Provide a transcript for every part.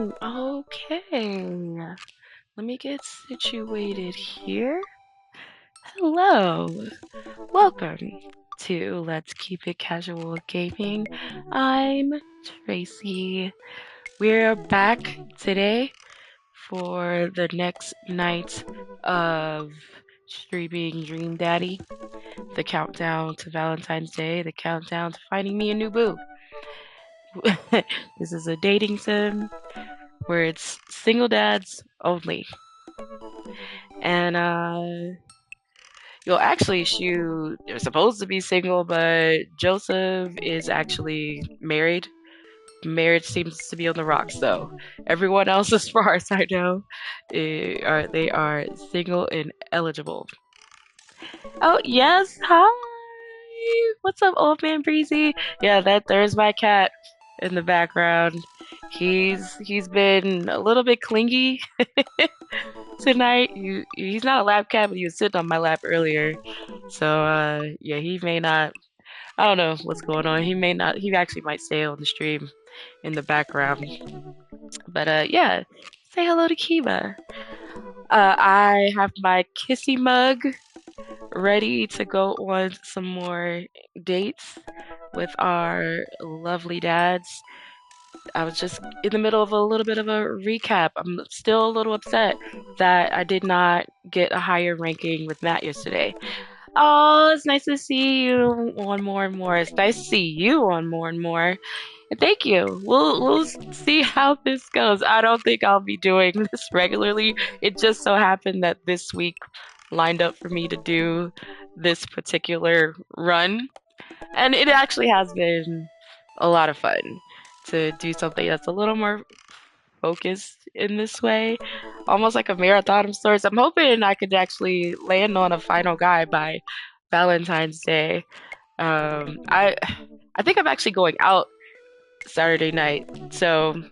Okay. Let me get situated here. Hello. Welcome to Let's Keep It Casual Gaming. I'm Tracy. We're back today for the next night of streaming Dream Daddy, the countdown to Valentine's Day, the countdown to finding me a new boo. This is a dating sim where it's single dads only. And you'll actually shoot, they're supposed to be single, but Joseph is actually married. Marriage seems to be on the rocks though. Everyone else, as far as I know, they are single and eligible. Oh yes, hi. What's up, old man Breezy? Yeah, there's my cat in the background. He's been a little bit clingy tonight. He's not a lap cat, but he was sitting on my lap earlier. So yeah, he may not. I don't know what's going on. He may not. He actually might stay on the stream in the background. But yeah, say hello to Kiva. I have my kissy mug ready to go on some more dates with our lovely dads. I was just in the middle of a little bit of a recap. I'm still a little upset that I did not get a higher ranking with Matt yesterday. Oh, it's nice to see you on more and more. It's nice to see you on more and more. And thank you. We'll see how this goes. I don't think I'll be doing this regularly. It just so happened that this week lined up for me to do this particular run. And it actually has been a lot of fun to do something that's a little more focused in this way, almost like a marathon of sorts. I'm hoping I could actually land on a final guy by Valentine's Day. I think I'm actually going out Saturday night, so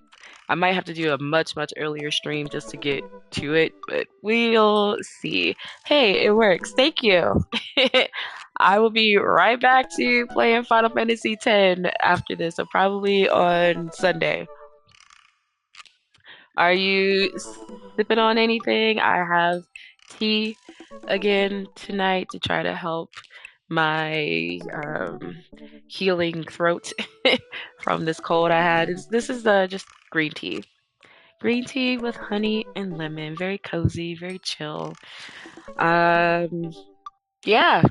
I might have to do a much earlier stream just to get to it, but we'll see. Hey, it works. Thank you. I will be right back to playing Final Fantasy X after this, so probably on Sunday. Are you sipping on anything? I have tea again tonight to try to help my healing throat from this cold I had. This is just green tea. Green tea with honey and lemon. Very cozy, very chill. Um, yeah,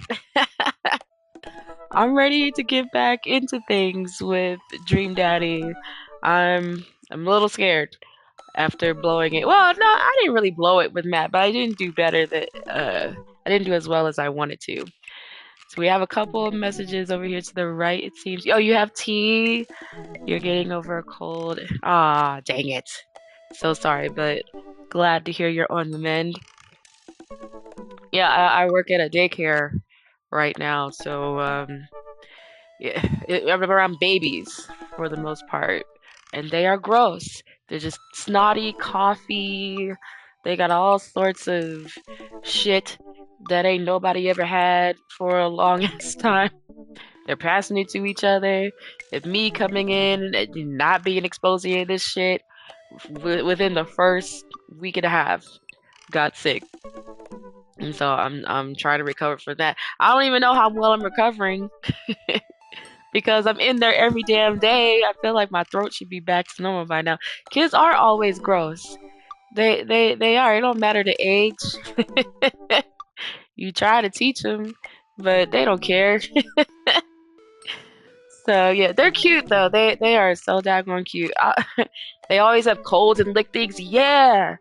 I'm ready to get back into things with Dream Daddy. I'm a little scared after blowing it. Well, no, I didn't really blow it with Matt, but I didn't do better than I didn't do as well as I wanted to. So we have a couple of messages over here to the right, it seems. Oh, you have tea? You're getting over a cold. Ah, dang it. So sorry, but glad to hear you're on the mend. Yeah, I work at a daycare right now, so yeah, I'm around babies for the most part, and they are gross. They're just snotty, coffee. They got all sorts of shit that ain't nobody ever had for a long ass time. They're passing it to each other. If me coming in and not being exposed to any of this shit within the first week and a half, got sick. And so I'm trying to recover from that. I don't even know how well I'm recovering because I'm in there every damn day. I feel like my throat should be back to normal by now. Kids are always gross. They are. It don't matter the age. You try to teach them, but they don't care. So yeah, they're cute though. They are so daggone cute. They always have colds and lick things. Yeah,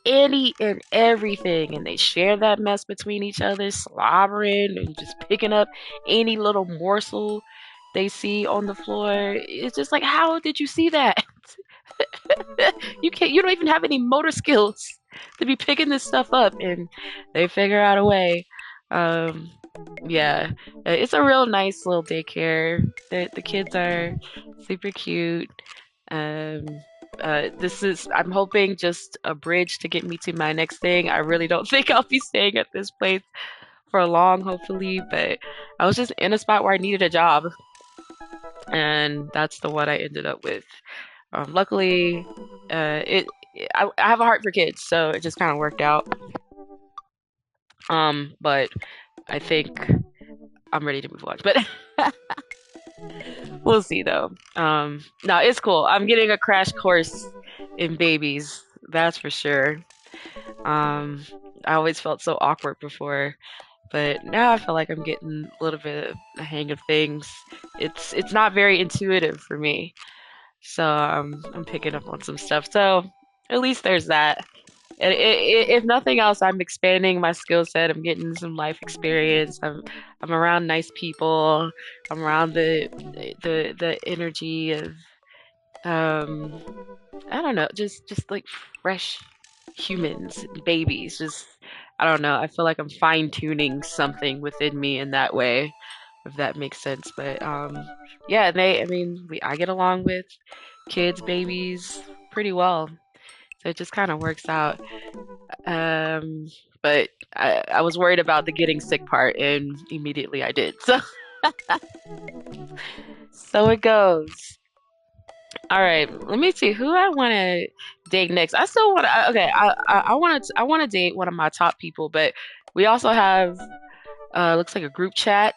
any and everything, and they share that mess between each other, slobbering and just picking up any little morsel they see on the floor. It's just like, how did you see that? You can't. You don't even have any motor skills to be picking this stuff up, and they figure out a way. Um, yeah, it's a real nice little daycare. The kids are super cute. Um, this is, I'm hoping, just a bridge to get me to my next thing. I really don't think I'll be staying at this place for long, hopefully, but I was just in a spot where I needed a job, and that's the one I ended up with. Luckily, it I have a heart for kids, so it just kind of worked out. But I think I'm ready to move on. But we'll see though. No, it's cool. I'm getting a crash course in babies. That's for sure. Um, I always felt so awkward before, but now I feel like I'm getting a little bit of the hang of things. It's not very intuitive for me, so I'm picking up on some stuff. So at least there's that. And if nothing else, I'm expanding my skill set. I'm getting some life experience. I'm around nice people. I'm around the energy of um I don't know, just like fresh humans, babies. Just I don't know. I feel like I'm fine tuning something within me in that way, if that makes sense. But yeah, they. I mean, I get along with kids, babies pretty well, so it just kind of works out. Um, but I was worried about the getting sick part, and immediately I did. So so it goes. All right, let me see who I want to date next. I still want to. Okay, I want to date one of my top people, but we also have looks like a group chat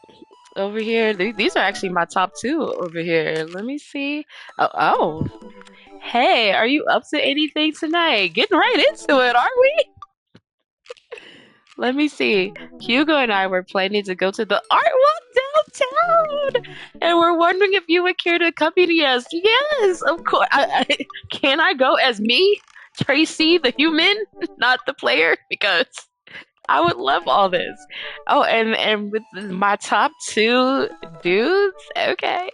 over here. These are actually my top two over here. Let me see. Oh, hey, are you up to anything tonight? Getting right into it, are we? Let me see. Hugo and I were planning to go to the art walk downtown, and we're wondering if you would care to accompany us. Yes, of course. Can I go as me, Tracy, the human, not the player? Because I would love all this. Oh, and with my top two dudes, okay.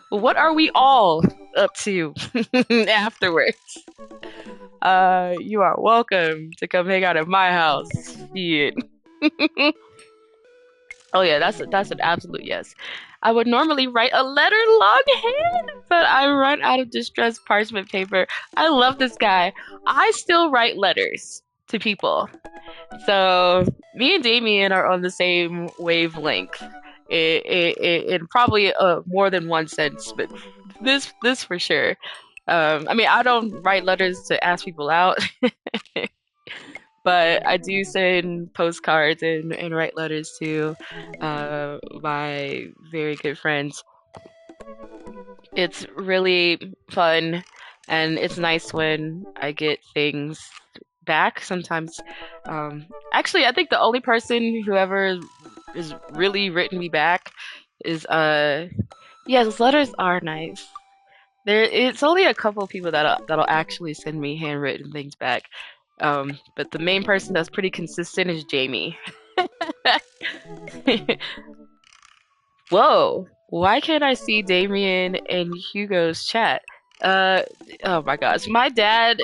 What are we all up to afterwards? You are welcome to come hang out at my house. Shit. Oh yeah, that's an absolute yes. I would normally write a letter longhand, but I run out of distressed parchment paper. I love this guy. I still write letters to people. So me and Damien are on the same wavelength. In probably more than one sense, but this for sure. I mean, I don't write letters to ask people out, but I do send postcards and write letters to my very good friends. It's really fun, and it's nice when I get things back. Sometimes, actually, I think the only person who ever is really written me back is yeah, those letters are nice. It's only a couple of people that'll actually send me handwritten things back. But the main person that's pretty consistent is Jamie. Whoa, why can't I see Damien and Hugo's chat? Uh, oh my gosh, my dad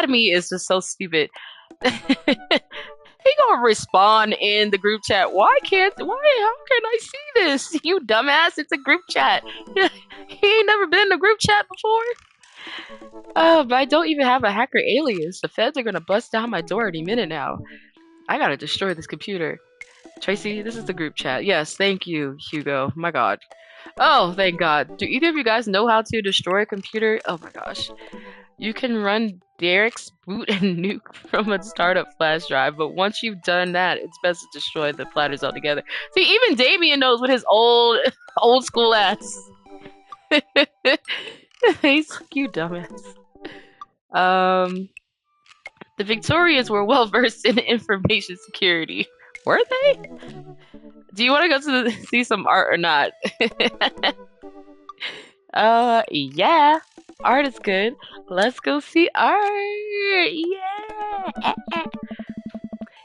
me is just so stupid. He gonna respond in the group chat. How can I see this? You dumbass, it's a group chat. He ain't never been in a group chat before. But I don't even have a hacker alias. The feds are gonna bust down my door any minute now. I gotta destroy this computer. Tracy, this is the group chat. Yes, thank you, Hugo. My God. Oh, thank God. Do either of you guys know how to destroy a computer? Oh my gosh. You can run Derek's boot and nuke from a startup flash drive, but once you've done that, it's best to destroy the platters altogether. See, even Damien knows what his old school ass. He's like, you dumbass. Um, the Victorians were well versed in information security. Were they? Do you want to go to see some art or not? Yeah. Art is good. Let's go see art. Yeah.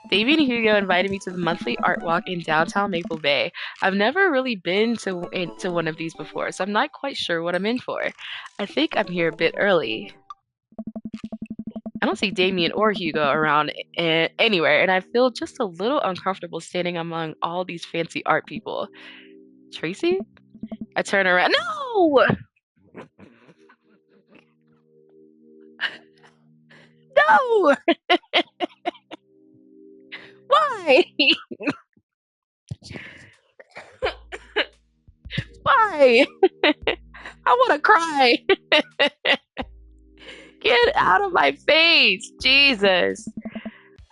David and Hugo invited me to the monthly art walk in downtown Maple Bay. I've never really been to one of these before, so I'm not quite sure what I'm in for. I think I'm here a bit early. I don't see Damien or Hugo around anywhere, and I feel just a little uncomfortable standing among all these fancy art people. Tracy? I turn around. No! No! Why? Why? I want to cry. Get out of my face. Jesus.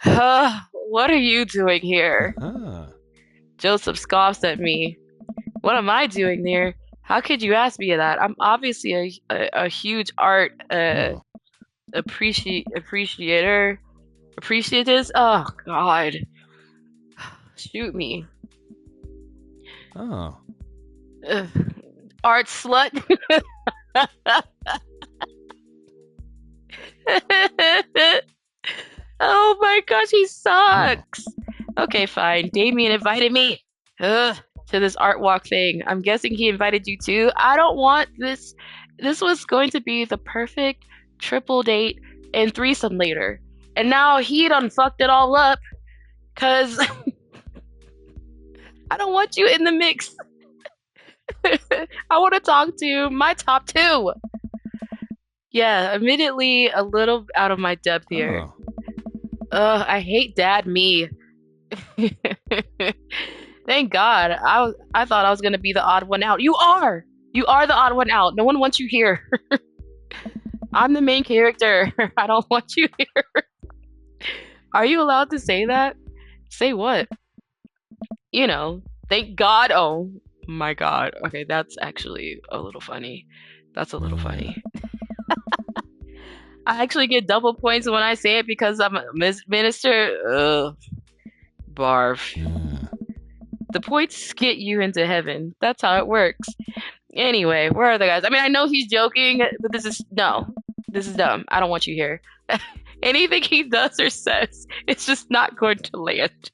What are you doing here? Joseph scoffs at me. What am I doing there? How could you ask me that? I'm obviously a huge art appreciatist. Oh God, shoot me. Oh. Ugh. Art slut. Oh my gosh, he sucks. Okay, fine. Damien invited me to this art walk thing. I'm guessing he invited you too. I don't want this. This was going to be the perfect triple date and threesome later. And now he done fucked it all up because I don't want you in the mix. I want to talk to my top two. Yeah, admittedly a little out of my depth here. I hate dad me. Thank God. I thought I was gonna be the odd one out. You are! You are the odd one out. No one wants you here. I'm the main character. I don't want you here. Are you allowed to say that? Say what? You know, thank God. Oh my God. Okay, that's actually a little funny. That's a little funny. I actually get double points when I say it because I'm a minister. Ugh. Barf. The points get you into heaven. That's how it works. Anyway, where are the guys? I mean, I know he's joking, but this is dumb. I don't want you here. Anything he does or says, it's just not going to land.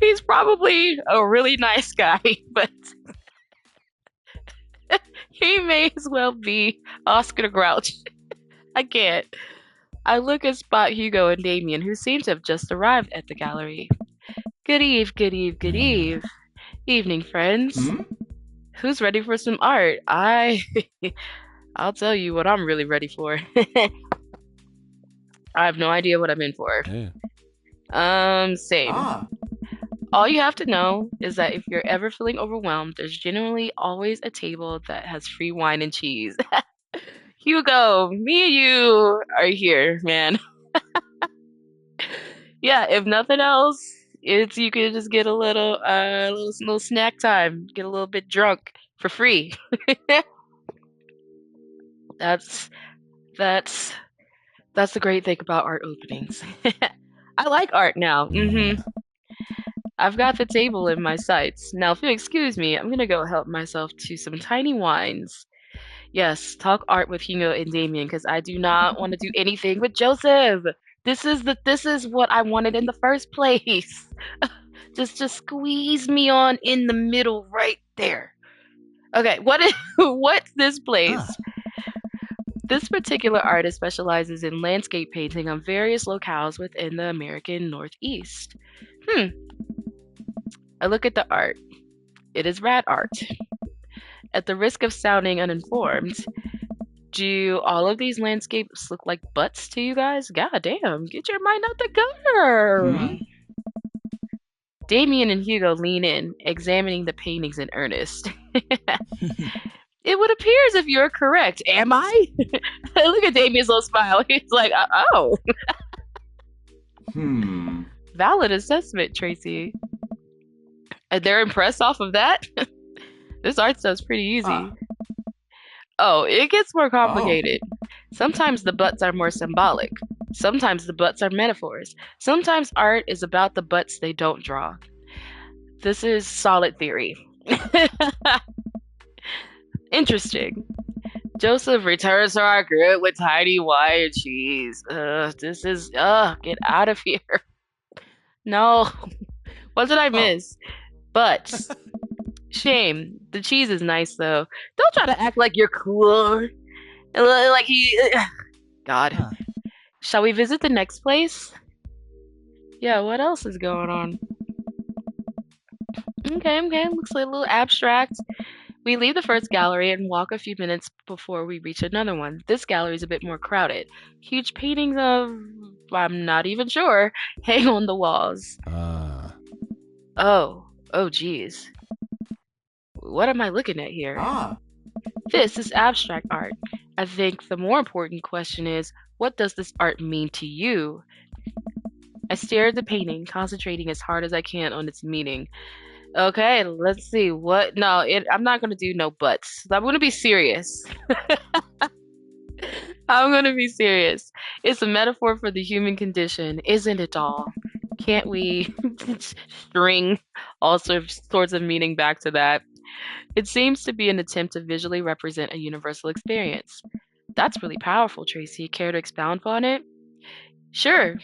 He's probably a really nice guy, but he may as well be Oscar the Grouch. I can't. I look at Spot Hugo and Damien, who seem to have just arrived at the gallery. Good eve, good eve, good eve. Evening, friends. Who's ready for some art? I'll tell you what I'm really ready for. I have no idea what I'm in for. Same. All you have to know is that if you're ever feeling overwhelmed, there's generally always a table that has free wine and cheese. Hugo, me and you are here, man. Yeah, if nothing else, it's you could just get a little snack time, get a little bit drunk for free. That's the great thing about art openings. I like art now. I've got the table in my sights. Now, if you'll excuse me, I'm gonna go help myself to some tiny wines. Yes, talk art with Hugo and Damien because I do not want to do anything with Joseph. This is what I wanted in the first place. Just squeeze me on in the middle right there. Okay, what's this place? This particular artist specializes in landscape painting on various locales within the American Northeast. I look at the art. It is rat art. At the risk of sounding uninformed, do all of these landscapes look like butts to you guys? God damn, get your mind out the gutter. Damien and Hugo lean in, examining the paintings in earnest. It would appear as if you're correct. Am I? Look at Damien's little smile. He's like, oh. Valid assessment, Tracy. And they're impressed off of that? This art stuff's pretty easy. Oh, it gets more complicated. Sometimes the butts are more symbolic. Sometimes the butts are metaphors. Sometimes art is about the butts they don't draw. This is solid theory. Interesting. Joseph returns to our group with tiny wire cheese. Get out of here. No. What did I miss? Butts. Shame. The cheese is nice though. Don't try to act like you're cool. Like God. Shall we visit the next place? Yeah, what else is going on? Okay. Looks like a little abstract. We leave the first gallery and walk a few minutes before we reach another one. This gallery is a bit more crowded. Huge paintings of, I'm not even sure, hang on the walls. Oh geez. What am I looking at here? This is abstract art. I think the more important question is, what does this art mean to you? I stare at the painting, concentrating as hard as I can on its meaning. Okay, let's see. What? No, I'm not going to do no buts. I'm going to be serious. I'm going to be serious. It's a metaphor for the human condition, isn't it all? Can't we string all sorts of meaning back to that? It seems to be an attempt to visually represent a universal experience. That's really powerful, Tracy. Care to expound upon it? Sure.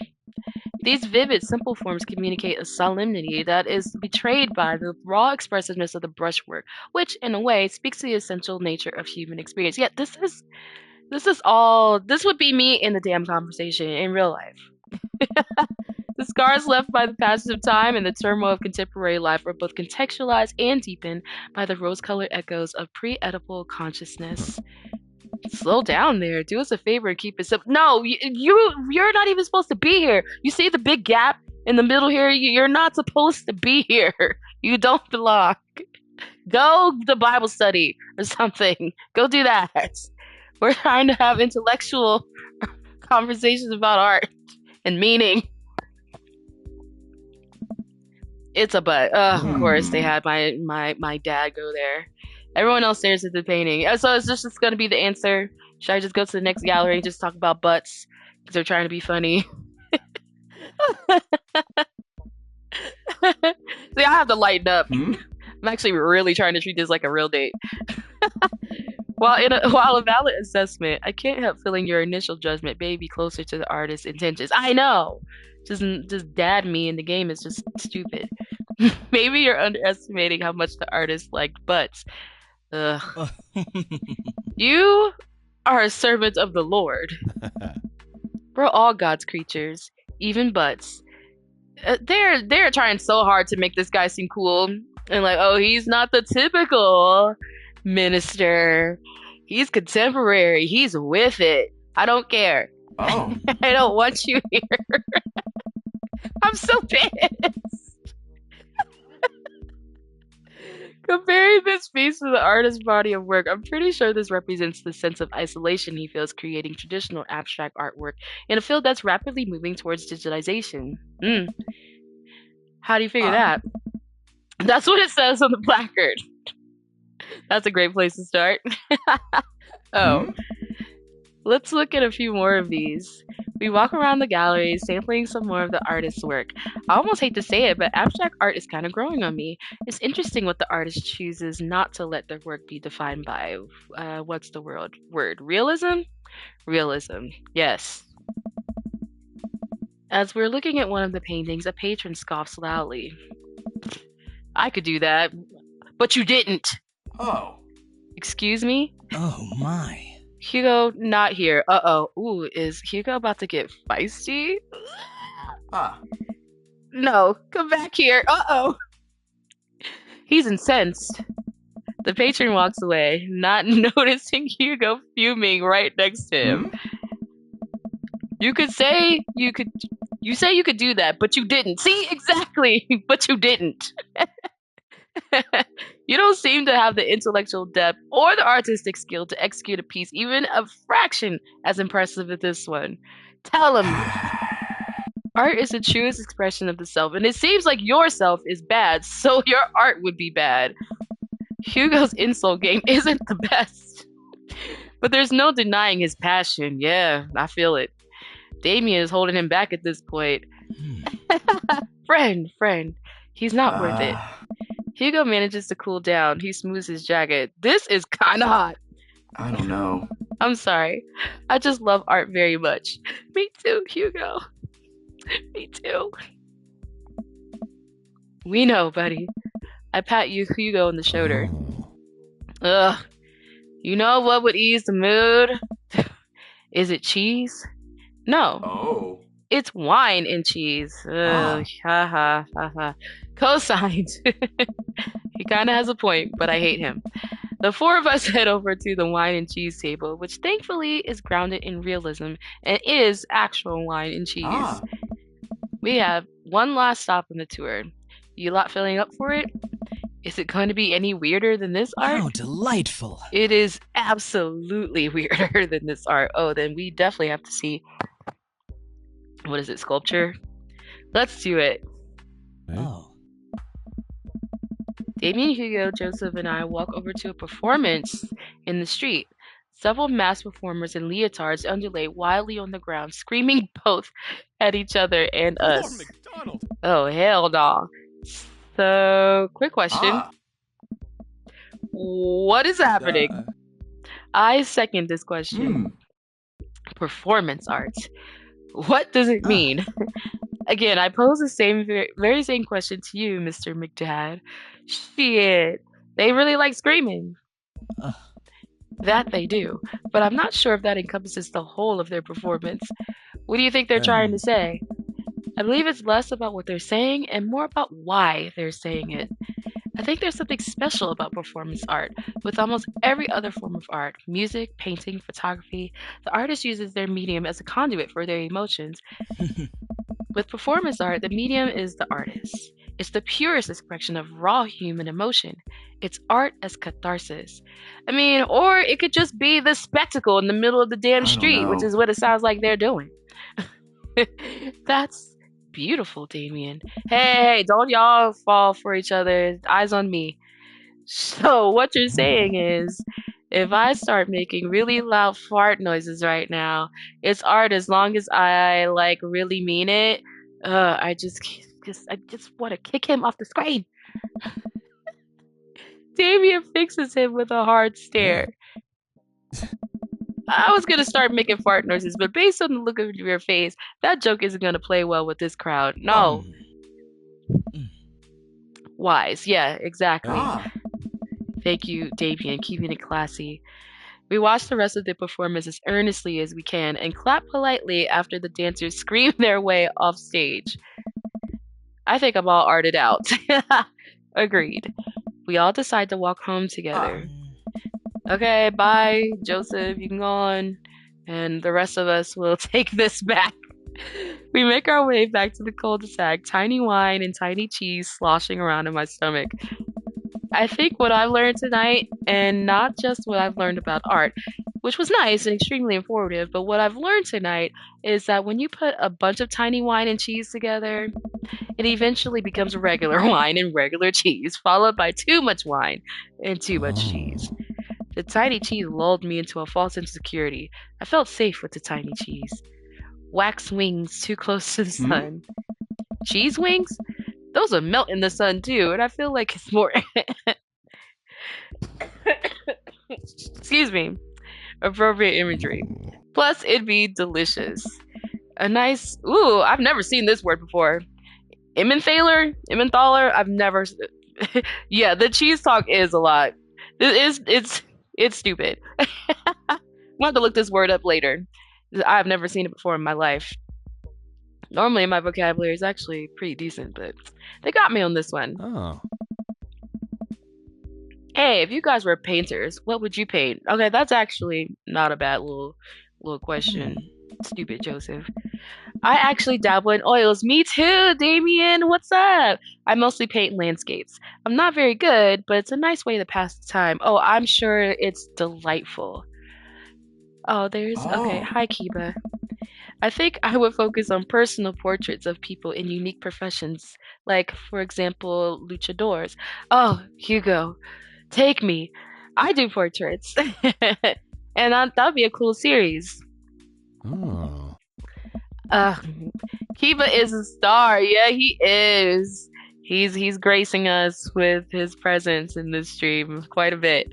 These vivid, simple forms communicate a solemnity that is betrayed by the raw expressiveness of the brushwork, which, in a way, speaks to the essential nature of human experience. Yet, this would be me in the damn conversation in real life. The scars left by the passage of time and the turmoil of contemporary life are both contextualized and deepened by the rose-colored echoes of pre-Oedipal consciousness. Slow down there. Do us a favor and keep it simple. No, you're not even supposed to be here. You see the big gap in the middle here? You're not supposed to be here. You don't belong. Go to Bible study or something. Go do that. We're trying to have intellectual conversations about art and meaning. It's a butt. Of course, they had my dad go there. Everyone else stares at the painting. So is this just going to be the answer? Should I just go to the next gallery and just talk about butts? Because they're trying to be funny. See, I have to lighten up. I'm actually really trying to treat this like a real date. While a valid assessment, I can't help feeling your initial judgment may be closer to the artist's intentions. I know! Just dad me in the game is just stupid. Maybe you're underestimating how much the artist liked butts. Ugh. You are a servant of the Lord. We're all God's creatures, even butts. They're trying so hard to make this guy seem cool and like, oh, he's not the typical minister. He's contemporary. He's with it. I don't care. Oh. I don't want you here. I'm so pissed. Comparing this piece to the artist's body of work, I'm pretty sure this represents the sense of isolation he feels creating traditional abstract artwork in a field that's rapidly moving towards digitalization. How do you figure that? That's what it says on the placard. That's a great place to start. Let's look at a few more of these. We walk around the gallery, sampling some more of the artist's work. I almost hate to say it, but abstract art is kind of growing on me. It's interesting what the artist chooses not to let their work be defined by. What's the word? Realism? Realism. Yes. As we're looking at one of the paintings, a patron scoffs loudly. I could do that, but you didn't. Oh. Excuse me? Oh my. Hugo, not here. Uh-oh. Ooh, is Hugo about to get feisty? No, come back here. Uh-oh. He's incensed. The patron walks away, not noticing Hugo fuming right next to him. You say you could do that, but you didn't. See, exactly, but you didn't. You don't seem to have the intellectual depth or the artistic skill to execute a piece even a fraction as impressive as this one. Tell him. Art is the truest expression of the self, and it seems like your self is bad, so your art would be bad. Hugo's insult game isn't the best. But there's no denying his passion. Yeah, I feel it. Damien is holding him back at this point. Friend, he's not worth it. Hugo manages to cool down. He smooths his jacket. This is kind of hot. I don't know. I'm sorry. I just love art very much. Me too, Hugo. Me too. We know, buddy. I pat Hugo on the shoulder. Ugh. You know what would ease the mood? Is it cheese? No. Oh. It's wine and cheese. Ugh. Ha ha ha ha. Co-signed. He kind of has a point, but I hate him. The four of us head over to the wine and cheese table, which thankfully is grounded in realism and is actual wine and cheese. We have one last stop on the tour. You lot feeling up for it? Is it going to be any weirder than this art? How delightful. It is absolutely weirder than this art. Oh, then we definitely have to see, what is it, sculpture? Let's do it. Oh. Damien, Hugo, Joseph, and I walk over to a performance in the street. Several masked performers in leotards undulate wildly on the ground, screaming both at each other and us. McDonald. Oh, hell no. So, quick question. Ah. What is happening? I second this question. Performance art. What does it mean? Again, I pose the very same question to you, Mr. McDad. Shit. They really like screaming. That they do. But I'm not sure if that encompasses the whole of their performance. What do you think they're trying to say? I believe it's less about what they're saying and more about why they're saying it. I think there's something special about performance art. With almost every other form of art, music, painting, photography, the artist uses their medium as a conduit for their emotions. With performance art, the medium is the artist. It's the purest expression of raw human emotion. It's art as catharsis. I mean, or it could just be the spectacle in the middle of the damn street, which is what it sounds like they're doing. That's beautiful, Damien. Hey, don't y'all fall for each other. Eyes on me. So what you're saying is, if I start making really loud fart noises right now, it's art as long as I like really mean it. I just want to kick him off the screen. Damien fixes him with a hard stare. I was gonna start making fart noises, but based on the look of your face, that joke isn't gonna play well with this crowd. No. Wise, yeah, exactly. Thank you, Damien, keeping it classy. We watch the rest of the performance as earnestly as we can and clap politely after the dancers scream their way off stage. I think I'm all arted out. Agreed. We all decide to walk home together. Okay, bye, Joseph, you can go on. And the rest of us will take this back. We make our way back to the cul-de-sac, tiny wine and tiny cheese sloshing around in my stomach. I think what I've learned tonight, and not just what I've learned about art, which was nice and extremely informative, but what I've learned tonight is that when you put a bunch of tiny wine and cheese together, it eventually becomes regular wine and regular cheese, followed by too much wine and too much cheese. The tiny cheese lulled me into a false insecurity. I felt safe with the tiny cheese. Wax wings too close to the sun. Cheese wings? Those would melt in the sun too, and I feel like it's more excuse me, appropriate imagery. Plus, it'd be delicious. A nice, ooh, I've never seen this word before. Emmentaler, I've never, yeah, the cheese talk is a lot. It's stupid. I'm gonna have to look this word up later. I've never seen it before in my life. Normally my vocabulary is actually pretty decent, but they got me on this one. Oh. Hey, if you guys were painters, what would you paint? Okay, that's actually not a bad little question. Stupid Joseph. I actually dabble in oils. Me too, Damien. What's up? I mostly paint landscapes. I'm not very good, but it's a nice way to pass the time. Oh, I'm sure it's delightful. Oh, okay. Hi, Kiba. I think I would focus on personal portraits of people in unique professions, like, for example, luchadors. Oh, Hugo, take me. I do portraits. And that'd be a cool series. Oh. Kiba is a star. Yeah, he is. He's gracing us with his presence in this stream quite a bit.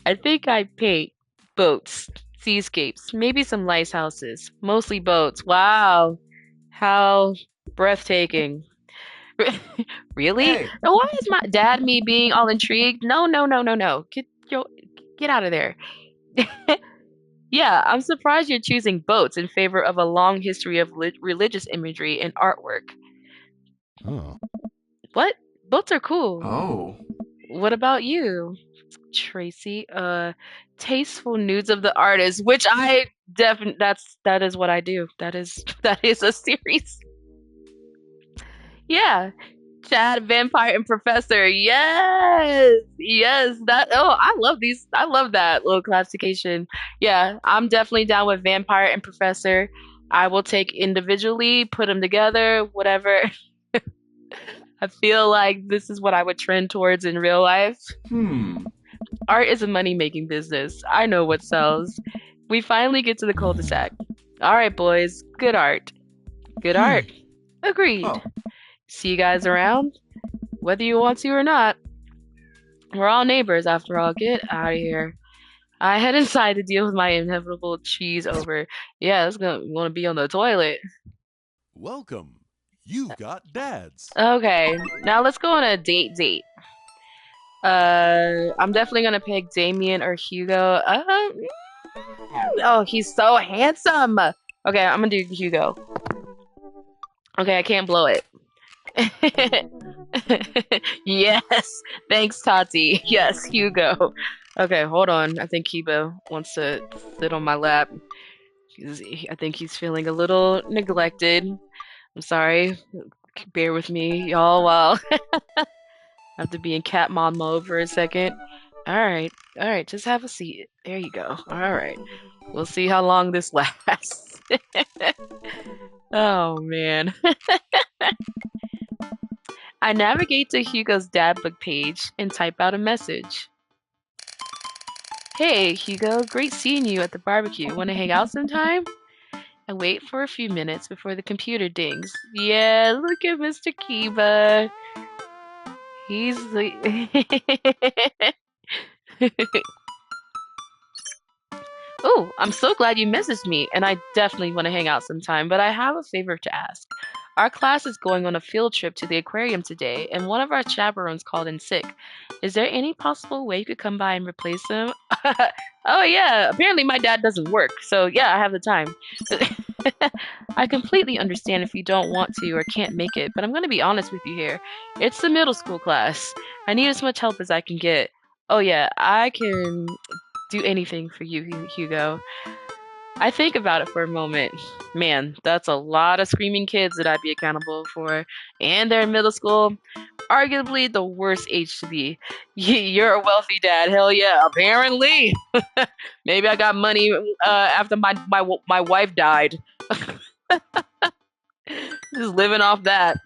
I think I paint boats, seascapes, maybe some lighthouses, mostly boats. Wow, how breathtaking. Really? Hey. Why is my dad me being all intrigued? No. Get out of there. Yeah, I'm surprised you're choosing boats in favor of a long history of religious imagery and artwork. Oh. What? Boats are cool. Oh. What about you, Tracy? Tasteful nudes of the artist, which I that is what I do. That is a series. Yeah. Chad, Vampire, and Professor. Yes, yes. That. Oh, I love these. I love that little classification. Yeah, I'm definitely down with Vampire and Professor. I will take individually, put them together, whatever. I feel like this is what I would trend towards in real life. Art is a money-making business. I know what sells. We finally get to the cul-de-sac. All right, boys. Good art. Good art. Agreed. Oh, See you guys around, whether you want to or not. We're all neighbors after all. Get out of here. I head inside to deal with my inevitable cheese over. Yeah, it's gonna be on the toilet. Welcome. You've got dads. Okay, now let's go on a date. I'm definitely gonna pick Damien or Hugo. Oh, he's so handsome. Okay, I'm gonna do Hugo. Okay, I can't blow it. Yes, thanks, Tati. Yes, Hugo. Okay, hold on. I think Kiba wants to sit on my lap. I think he's feeling a little neglected. I'm sorry. Bear with me, y'all, while I have to be in cat mom mode for a second. All right, just have a seat. There you go. All right, we'll see how long this lasts. Oh man. I navigate to Hugo's dad book page and type out a message. Hey, Hugo, great seeing you at the barbecue. Want to hang out sometime? I wait for a few minutes before the computer dings. Yeah, look at Mr. Kiba. He's the. Oh, I'm so glad you messaged me, and I definitely want to hang out sometime, but I have a favor to ask. Our class is going on a field trip to the aquarium today, and one of our chaperones called in sick. Is there any possible way you could come by and replace him? Oh, yeah, apparently my dad doesn't work, so yeah, I have the time. I completely understand if you don't want to or can't make it, but I'm going to be honest with you here. It's the middle school class. I need as much help as I can get. Oh, yeah, I can do anything for you, Hugo. I think about it for a moment. Man, that's a lot of screaming kids that I'd be accountable for. And they're in middle school. Arguably the worst age to be. You're a wealthy dad. Hell yeah, apparently. Maybe I got money after my wife died. Just living off that.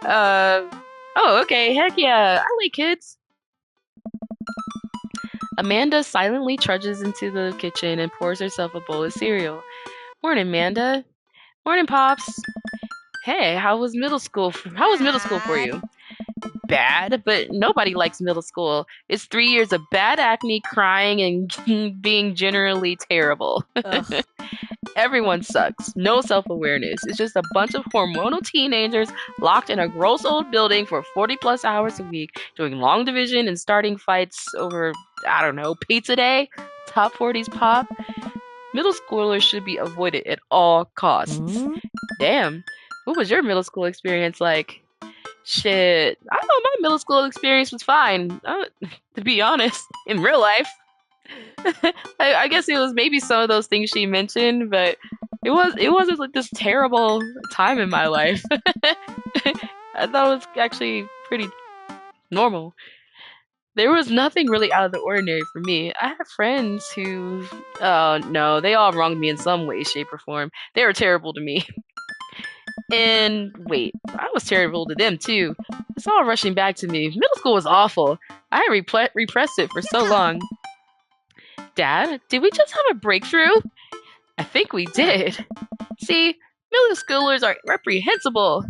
uh, oh, okay. Heck yeah. I like kids. Amanda silently trudges into the kitchen and pours herself a bowl of cereal. Morning, Amanda. Morning, Pops. Hey, how was middle school? How was middle school for you? Bad, but nobody likes middle school. It's 3 years of bad acne, crying, and being generally terrible. Everyone sucks. No self-awareness. It's just a bunch of hormonal teenagers locked in a gross old building for 40 plus hours a week, doing long division and starting fights over, I don't know, pizza day, top 40s pop. Middle schoolers should be avoided at all costs. Damn. What was your middle school experience like? Shit. I thought my middle school experience was fine. To be honest, in real life. I guess it was maybe some of those things she mentioned, but it wasn't like this terrible time in my life. I thought it was actually pretty normal. There was nothing really out of the ordinary for me. I had friends who, oh no, they all wronged me in some way, shape, or form. They were terrible to me. And wait, I was terrible to them too. It's all rushing back to me. Middle school was awful. I had repressed it for so long. Dad, did we just have a breakthrough? I think we did. See, middle schoolers are reprehensible.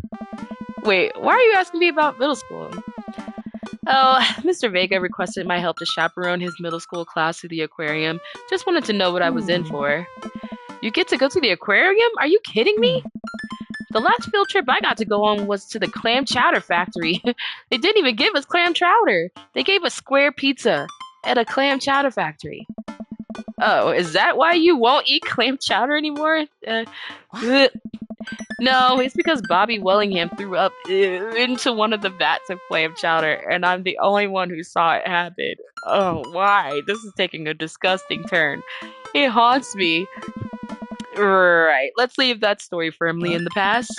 Wait, why are you asking me about middle school? Oh, Mr. Vega requested my help to chaperone his middle school class to the aquarium. Just wanted to know what I was in for. You get to go to the aquarium? Are you kidding me? The last field trip I got to go on was to the clam chowder factory. They didn't even give us clam chowder. They gave us square pizza at a clam chowder factory. Oh, is that why you won't eat clam chowder anymore? No, it's because Bobby Wellingham threw up into one of the vats of clam chowder, and I'm the only one who saw it happen. Oh, why? This is taking a disgusting turn. It haunts me. Right, let's leave that story firmly in the past.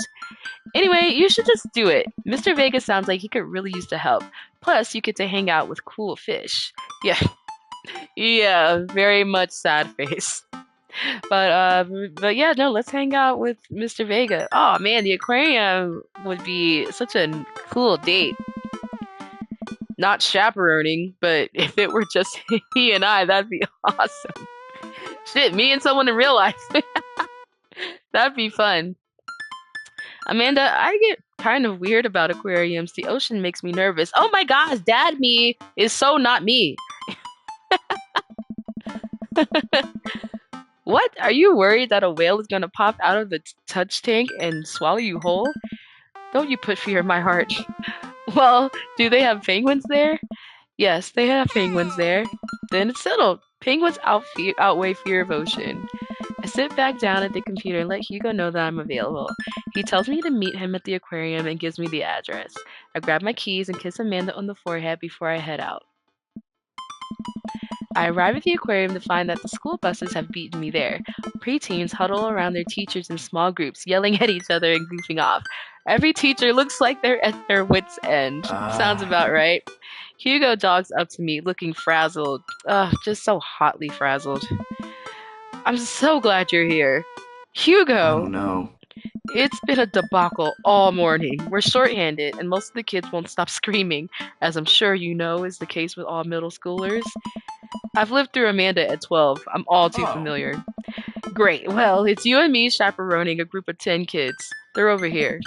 Anyway, you should just do it. Mr. Vega sounds like he could really use the help. Plus, you get to hang out with cool fish. Yeah, yeah, very much sad face. But yeah, no, let's hang out with Mr. Vega. Oh man, the aquarium would be such a cool date. Not chaperoning, but if it were just he and I, that'd be awesome. Shit, me and someone in real life. That'd be fun. Amanda, I get kind of weird about aquariums. The ocean makes me nervous. Oh my gosh, dad me is so not me. What? Are you worried that a whale is gonna pop out of the touch tank and swallow you whole? Don't you put fear in my heart. Well, do they have penguins there? Yes, they have penguins there. Then it's settled. Penguins outweigh fear of ocean. I sit back down at the computer and let Hugo know that I'm available. He tells me to meet him at the aquarium and gives me the address. I grab my keys and kiss Amanda on the forehead before I head out. I arrive at the aquarium to find that the school buses have beaten me there. Preteens huddle around their teachers in small groups, yelling at each other and goofing off. Every teacher looks like they're at their wits' end. Sounds about right. Hugo jogs up to me, looking frazzled. Just so hotly frazzled. I'm so glad you're here. Hugo! Oh no. It's been a debacle all morning. We're shorthanded, and most of the kids won't stop screaming, as I'm sure you know is the case with all middle schoolers. I've lived through Amanda at 12. I'm all too familiar. Great. Well, it's you and me chaperoning a group of 10 kids. They're over here.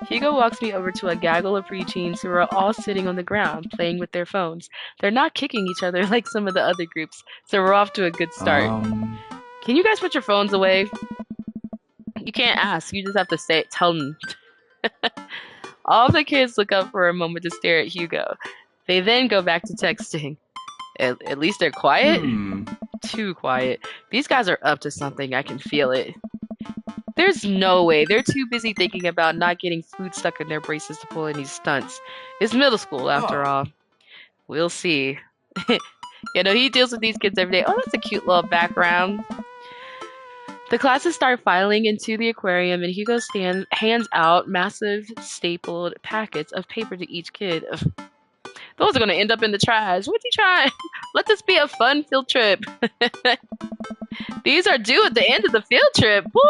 Hugo walks me over to a gaggle of preteens who are all sitting on the ground, playing with their phones. They're not kicking each other like some of the other groups, so we're off to a good start. Can you guys put your phones away? You can't ask, you just have to tell them. All the kids look up for a moment to stare at Hugo. They then go back to texting. At least they're quiet? Too quiet. These guys are up to something, I can feel it. There's no way. They're too busy thinking about not getting food stuck in their braces to pull any stunts. It's middle school, after all. We'll see. You know, he deals with these kids every day. Oh, that's a cute little background. The classes start filing into the aquarium, and Hugo hands out massive stapled packets of paper to each kid. Those are going to end up in the trash. What's he trying? Let this be a fun field trip. These are due at the end of the field trip. Boy,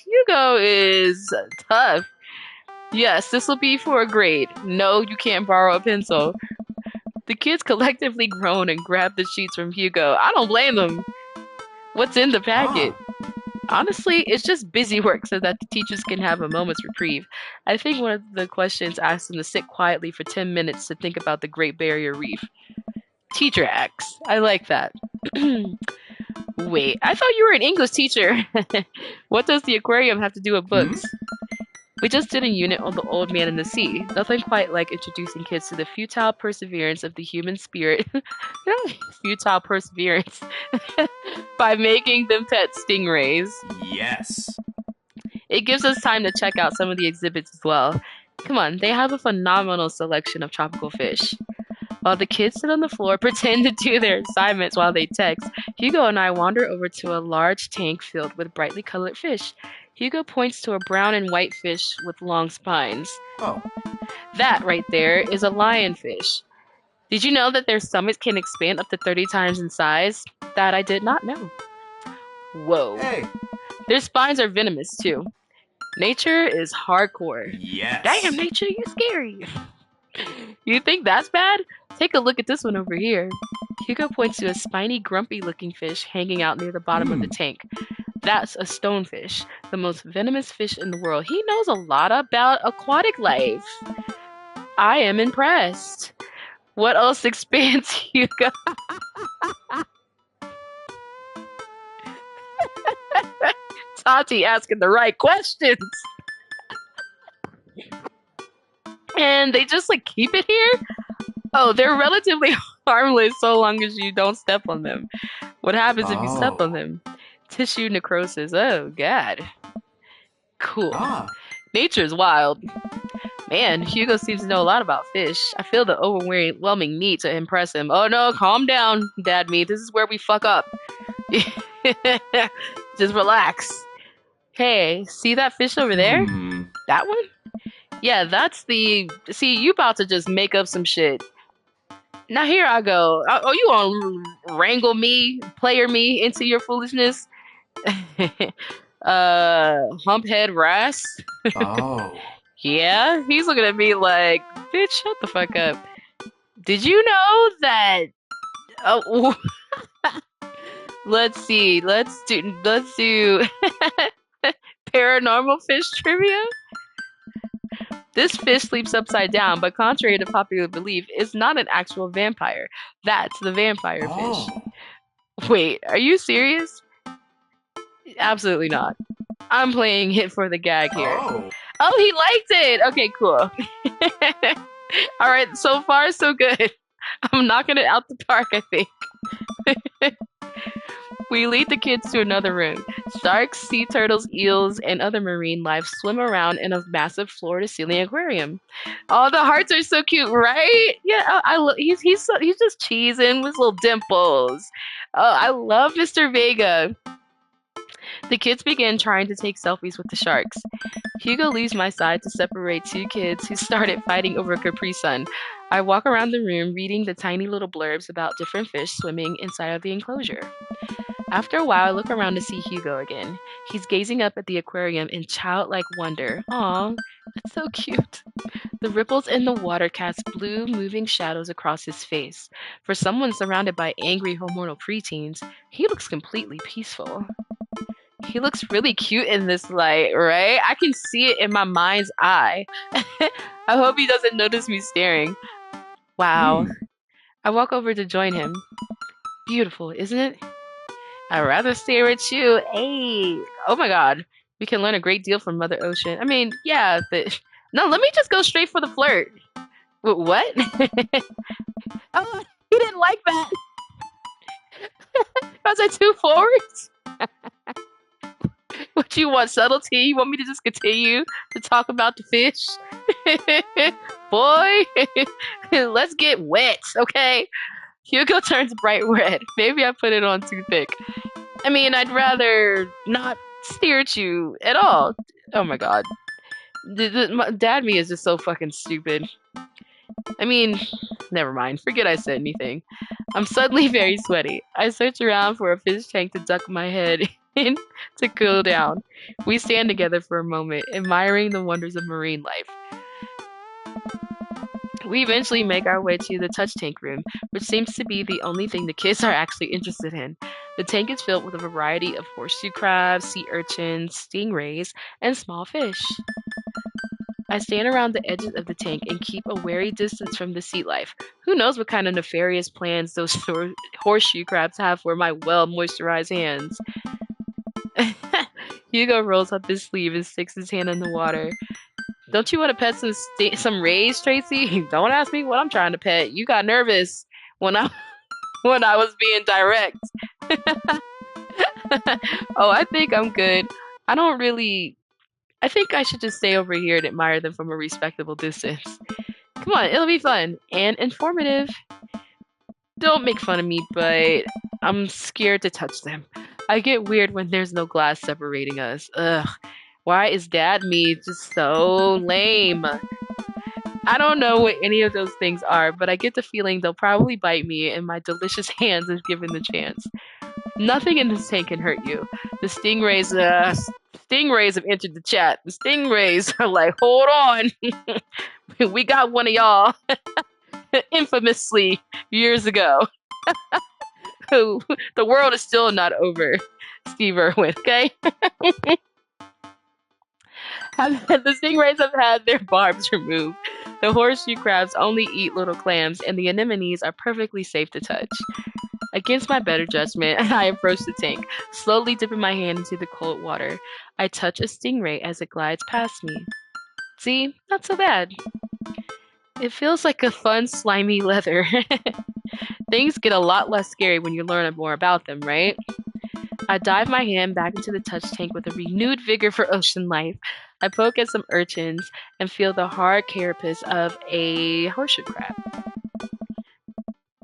Hugo is tough. Yes, this will be for a grade. No, you can't borrow a pencil. The kids collectively groan and grab the sheets from Hugo. I don't blame them. What's in the packet? Honestly, it's just busy work so that the teachers can have a moment's reprieve. I think one of the questions asked them to sit quietly for 10 minutes to think about the Great Barrier Reef. Teacher acts. I like that. Wait, I thought you were an English teacher. What does the aquarium have to do with books? We just did a unit on the old man in the sea. Nothing quite like introducing kids to the futile perseverance of the human spirit. Futile perseverance. By making them pet stingrays. Yes. It gives us time to check out some of the exhibits as well. Come on, they have a phenomenal selection of tropical fish. While the kids sit on the floor, pretend to do their assignments while they text, Hugo and I wander over to a large tank filled with brightly colored fish. Hugo points to a brown and white fish with long spines. That right there is a lionfish. Did you know that their stomachs can expand up to 30 times in size? That I did not know. Whoa. Hey. Their spines are venomous too. Nature is hardcore. Yes. Damn, nature, you're scary. You think that's bad? Take a look at this one over here. Hugo points to a spiny, grumpy-looking fish hanging out near the bottom of the tank. That's a stonefish, the most venomous fish in the world. He knows a lot about aquatic life. I am impressed. What else expands Hugo? Tati asking the right questions. And they just like keep it here? Oh, they're relatively harmless so long as you don't step on them. What happens if you step on them? Tissue necrosis. Oh, God. Cool. Nature's wild. Man, Hugo seems to know a lot about fish. I feel the overwhelming need to impress him. Oh no, calm down, Dad me. This is where we fuck up. Just relax. Hey, see that fish over there? That one? Yeah, that's the. See, you about to just make up some shit. Now here I go. Oh, you gonna wrangle me, player me into your foolishness? Humphead Ras. Oh. Yeah, he's looking at me like, bitch, shut the fuck up. Did you know that? Oh, let's see. Let's do paranormal fish trivia. This fish sleeps upside down, but contrary to popular belief, is not an actual vampire. That's the vampire fish. Oh. Wait, are you serious? Absolutely not. I'm playing it for the gag here. Oh. Oh, he liked it! Okay, cool. Alright, so far so good. I'm knocking it out the park, I think. We lead the kids to another room. Sharks, sea turtles, eels, and other marine life swim around in a massive floor-to-ceiling aquarium. Oh, the hearts are so cute, right? Yeah, he's just cheesing with little dimples. Oh, I love Mr. Vega. The kids begin trying to take selfies with the sharks. Hugo leaves my side to separate two kids who started fighting over Capri Sun. I walk around the room reading the tiny little blurbs about different fish swimming inside of the enclosure. After a while, I look around to see Hugo again. He's gazing up at the aquarium in childlike wonder. Aw, that's so cute. The ripples in the water cast blue, moving shadows across his face. For someone surrounded by angry hormonal preteens, he looks completely peaceful. He looks really cute in this light, right? I can see it in my mind's eye. I hope he doesn't notice me staring. Wow. I walk over to join him. Beautiful, isn't it? I'd rather stare at you. Hey. Oh my god. We can learn a great deal from Mother Ocean. I mean, yeah, but... No, let me just go straight for the flirt. What? Oh, he didn't like that. Was I too forward? What you want, subtlety? You want me to just continue to talk about the fish? Boy, let's get wet, okay? Hugo turns bright red. Maybe I put it on too thick. I mean, I'd rather not stare at you at all. Oh my god. Dad me is just so fucking stupid. I mean, never mind. Forget I said anything. I'm suddenly very sweaty. I search around for a fish tank to duck my head in to cool down. We stand together for a moment, admiring the wonders of marine life. We eventually make our way to the touch tank room, which seems to be the only thing the kids are actually interested in. The tank is filled with a variety of horseshoe crabs, sea urchins, stingrays, and small fish. I stand around the edges of the tank and keep a wary distance from the sea life. Who knows what kind of nefarious plans those horseshoe crabs have for my well-moisturized hands. Hugo rolls up his sleeve and sticks his hand in the water. Don't you want to pet some rays, Tracy? Don't ask me what I'm trying to pet. You got nervous when I was being direct. Oh, I think I'm good. I think I should just stay over here and admire them from a respectable distance. Come on, it'll be fun and informative. Don't make fun of me, but I'm scared to touch them. I get weird when there's no glass separating us. Ugh. Why is Dad me just so lame? I don't know what any of those things are, but I get the feeling they'll probably bite me and my delicious hands if given the chance. Nothing in this tank can hurt you. The stingrays have entered the chat. The stingrays are like, hold on. We got one of y'all infamously years ago. The world is still not over, Steve Irwin, okay? The stingrays have had their barbs removed. The horseshoe crabs only eat little clams, and the anemones are perfectly safe to touch. Against my better judgment, I approach the tank, slowly dipping my hand into the cold water. I touch a stingray as it glides past me. See? Not so bad. It feels like a fun, slimy leather. Things get a lot less scary when you learn more about them, right? I dive my hand back into the touch tank with a renewed vigor for ocean life. I poke at some urchins and feel the hard carapace of a horseshoe crab.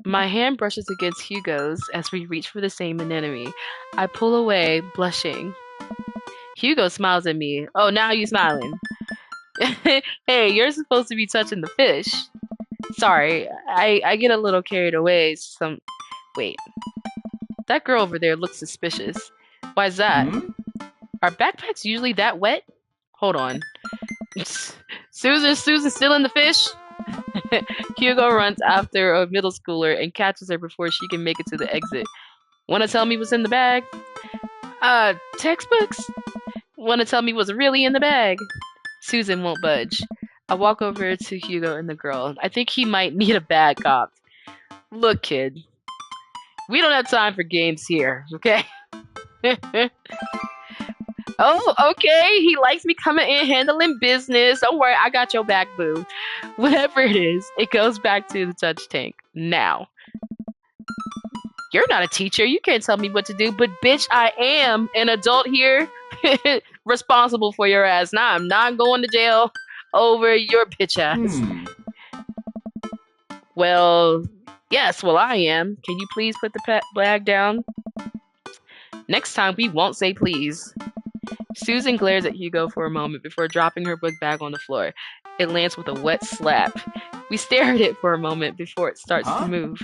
My hand brushes against Hugo's as we reach for the same anemone. I pull away, blushing. Hugo smiles at me. Oh, now you smiling. Hey, you're supposed to be touching the fish. Sorry, I get a little carried away. Wait, that girl over there looks suspicious. Why's that? Hmm? Are backpacks usually that wet? Hold on. Susan still in the fish? Hugo runs after a middle schooler and catches her before she can make it to the exit. Wanna tell me what's in the bag? Textbooks? Wanna tell me what's really in the bag? Susan won't budge. I walk over to Hugo and the girl. I think he might need a bad cop. Look, kid, we don't have time for games here, okay? Oh, okay. He likes me coming in handling business. Don't worry, I got your back, boo. Whatever it is, it goes back to the touch tank. Now, you're not a teacher. You can't tell me what to do, but bitch, I am an adult here responsible for your ass. Now, I'm not going to jail over your bitch ass. Well, yes, well, I am. Can you please put the bag down? Next time, we won't say please. Susan glares at Hugo for a moment before dropping her book bag on the floor. It lands with a wet slap. We stare at it for a moment before it starts to move.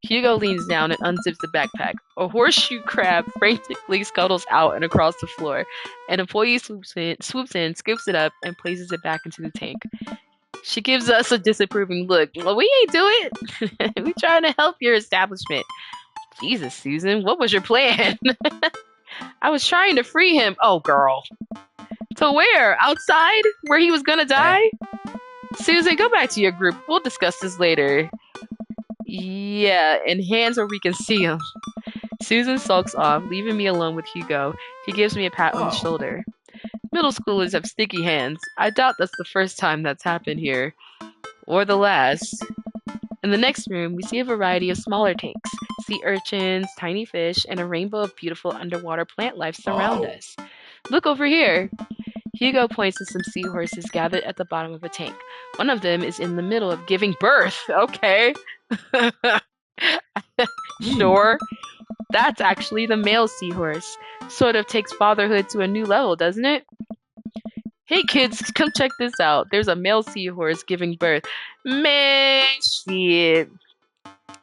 Hugo leans down and unzips the backpack. A horseshoe crab frantically scuttles out and across the floor. An employee swoops in, scoops it up, and places it back into the tank. She gives us a disapproving look. Well, we ain't do it. We trying to help your establishment. Jesus, Susan, what was your plan? I was trying to free him. Oh, girl. To where? Outside? Where he was gonna die? Susan, go back to your group. We'll discuss this later. Yeah, and hands where we can see him. Susan sulks off, leaving me alone with Hugo. He gives me a pat on the shoulder. Middle schoolers have sticky hands. I doubt that's the first time that's happened here. Or the last. In the next room, we see a variety of smaller tanks. Sea urchins, tiny fish, and a rainbow of beautiful underwater plant life surround us. Look over here. Hugo points to some seahorses gathered at the bottom of a tank. One of them is in the middle of giving birth. Okay. Sure. That's actually the male seahorse. Sort of takes fatherhood to a new level, doesn't it? Hey kids, come check this out. There's a male seahorse giving birth. Man, shit.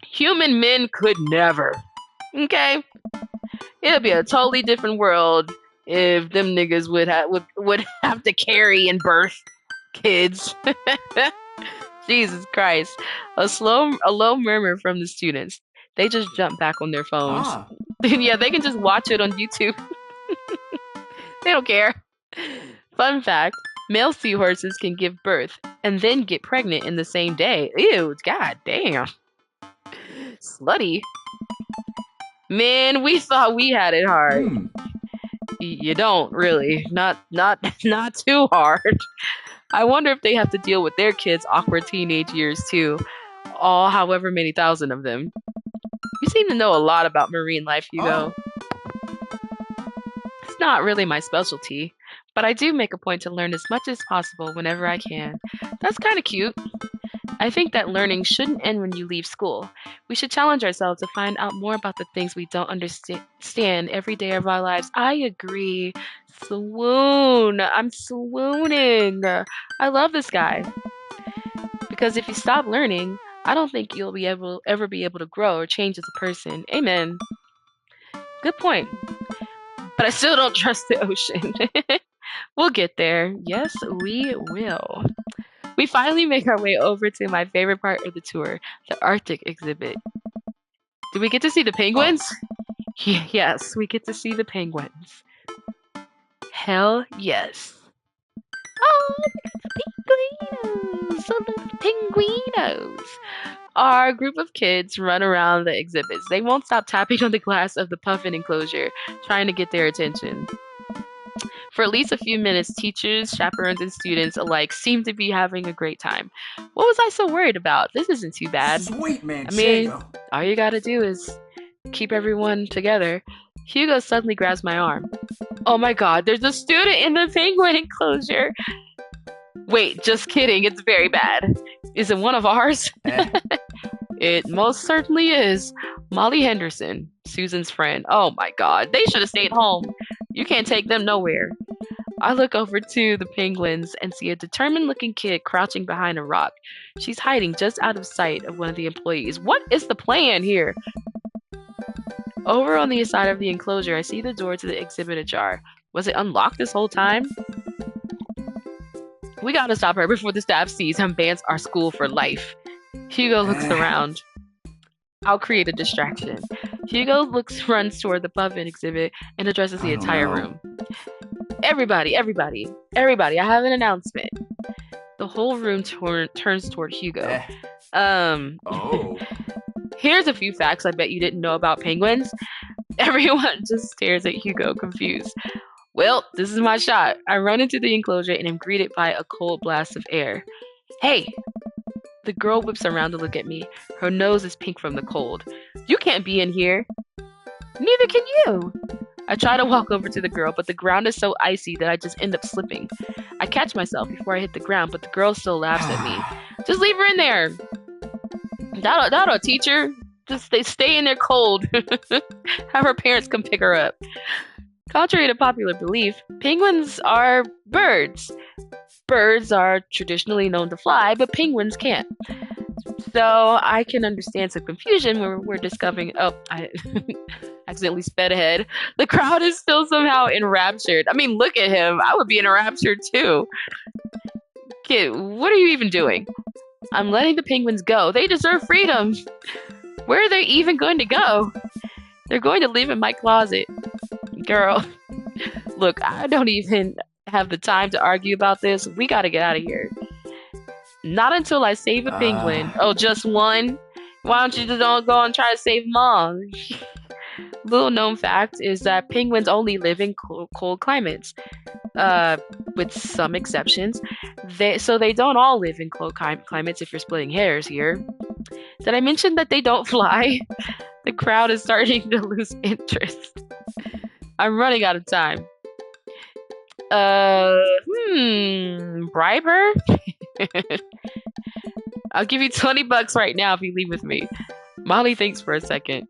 Human men could never. Okay? It'll be a totally different world if them niggas would have to carry and birth kids. Jesus Christ. A low murmur from the students. They just jump back on their phones. Yeah, they can just watch it on YouTube. They don't care. Fun fact, male seahorses can give birth and then get pregnant in the same day. Ew, god damn. Slutty. Man, we thought we had it hard. You don't, really. Not too hard. I wonder if they have to deal with their kids' awkward teenage years too. All however many thousand of them. You seem to know a lot about marine life, Hugo. It's not really my specialty, but I do make a point to learn as much as possible whenever I can. That's kind of cute. I think that learning shouldn't end when you leave school. We should challenge ourselves to find out more about the things we don't understand every day of our lives. I agree. Swoon. I'm swooning. I love this guy. Because if you stop learning, I don't think you'll ever be able to grow or change as a person. Amen. Good point. But I still don't trust the ocean. We'll get there. Yes, we will. We finally make our way over to my favorite part of the tour, the Arctic exhibit. Did we get to see the penguins? Yes, we get to see the penguins. Hell yes. Oh, penguinos! Oh, little penguinos! Our group of kids run around the exhibits. They won't stop tapping on the glass of the puffin enclosure, trying to get their attention. For at least a few minutes, teachers, chaperones, and students alike seem to be having a great time. What was I so worried about? This isn't too bad. Sweet man, I mean, all you gotta do is keep everyone together. Hugo suddenly grabs my arm. Oh my god, there's a student in the penguin enclosure! Wait, just kidding, it's very bad. Is it one of ours? It most certainly is. Molly Henderson, Susan's friend. Oh my god, they should have stayed home. You can't take them nowhere. I look over to the penguins and see a determined looking kid crouching behind a rock. She's hiding just out of sight of one of the employees. What is the plan here? Over on the side of the enclosure, I see the door to the exhibit ajar. Was it unlocked this whole time? We gotta stop her before the staff sees and bans our school for life. Hugo looks around. I'll create a distraction. Hugo runs toward the puffin exhibit and addresses the entire room. Everybody, I have an announcement. The whole room turns toward Hugo. Here's a few facts I bet you didn't know about penguins. Everyone just stares at Hugo, confused. Well, this is my shot. I run into the enclosure and am greeted by a cold blast of air. Hey! The girl whips around to look at me. Her nose is pink from the cold. You can't be in here. Neither can you. I try to walk over to the girl, but the ground is so icy that I just end up slipping. I catch myself before I hit the ground, but the girl still laughs at me. Just leave her in there. That'll teach her. Just stay in there cold. Have her parents come pick her up. Contrary to popular belief, penguins are birds. Birds are traditionally known to fly, but penguins can't. So I can understand some confusion when we're discovering. Oh, I accidentally sped ahead. The crowd is still somehow enraptured. I mean, look at him. I would be enraptured too. Kid, what are you even doing? I'm letting the penguins go. They deserve freedom. Where are they even going to go? They're going to live in my closet. Girl, look, I don't even have the time to argue about this. We gotta get out of here. Not until I save a penguin. Oh, just one? Why don't you just don't go and try to save them all? Little known fact is that penguins only live in cold climates, with some exceptions. So they don't all live in cold climates if you're splitting hairs here. Did I mention that they don't fly? The crowd is starting to lose interest. I'm running out of time. Bribe her? I'll give you $20 right now if you leave with me. Molly thinks for a second.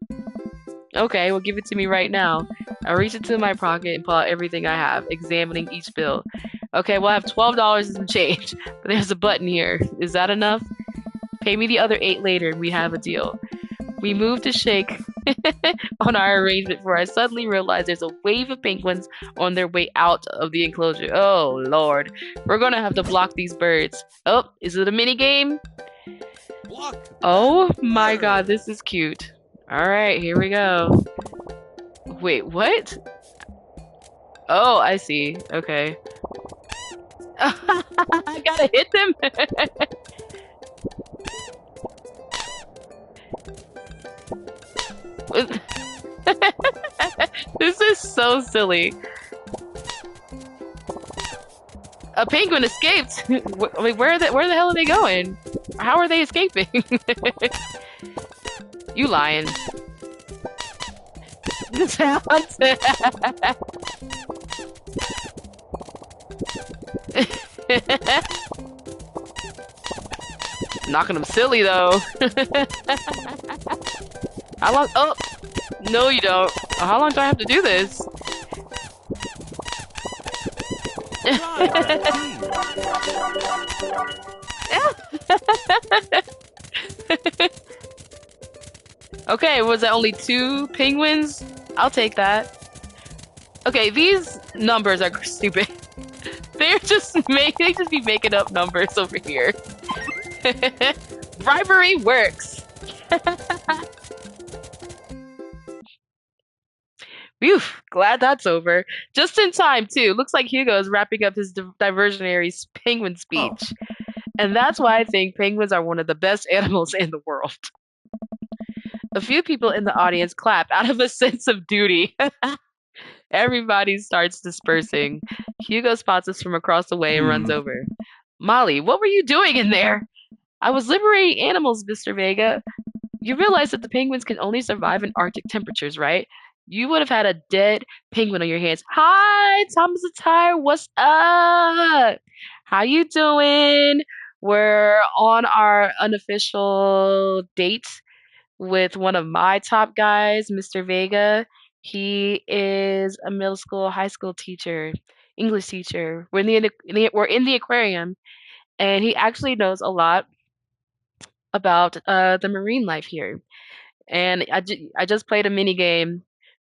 Okay, well, give it to me right now. I reach into my pocket and pull out everything I have, examining each bill. Okay, well, I have $12 and some change, but there's a button here. Is that enough? Pay me the other $8 later and we have a deal. We move to shake on our arrangement before I suddenly realize there's a wave of penguins on their way out of the enclosure. Oh, Lord. We're going to have to block these birds. Oh, is it a mini game? Oh my God, this is cute. All right, here we go. Wait, what? Oh, I see. Okay. I gotta hit them? This is so silly. A penguin escaped. Wait, where the hell are they going? How are they escaping? You lying. Knocking them silly though. How long? Oh, no, you don't. How long do I have to do this? Okay, was that only 2 penguins? I'll take that. Okay, these numbers are stupid. They just be making up numbers over here. Bribery works. Phew, glad that's over. Just in time, too. Looks like Hugo is wrapping up his diversionary penguin speech. And that's why I think penguins are one of the best animals in the world. A few people in the audience clap out of a sense of duty. Everybody starts dispersing. Hugo spots us from across the way and runs over. Molly, what were you doing in there? I was liberating animals, Mr. Vega. You realize that the penguins can only survive in Arctic temperatures, right? You would have had a dead penguin on your hands. Hi, Thomas the Tire. What's up? How you doing? We're on our unofficial date with one of my top guys, Mr. Vega. He is a middle school, high school teacher English teacher. We're in the aquarium, and he actually knows a lot about the marine life here. And I just played a mini game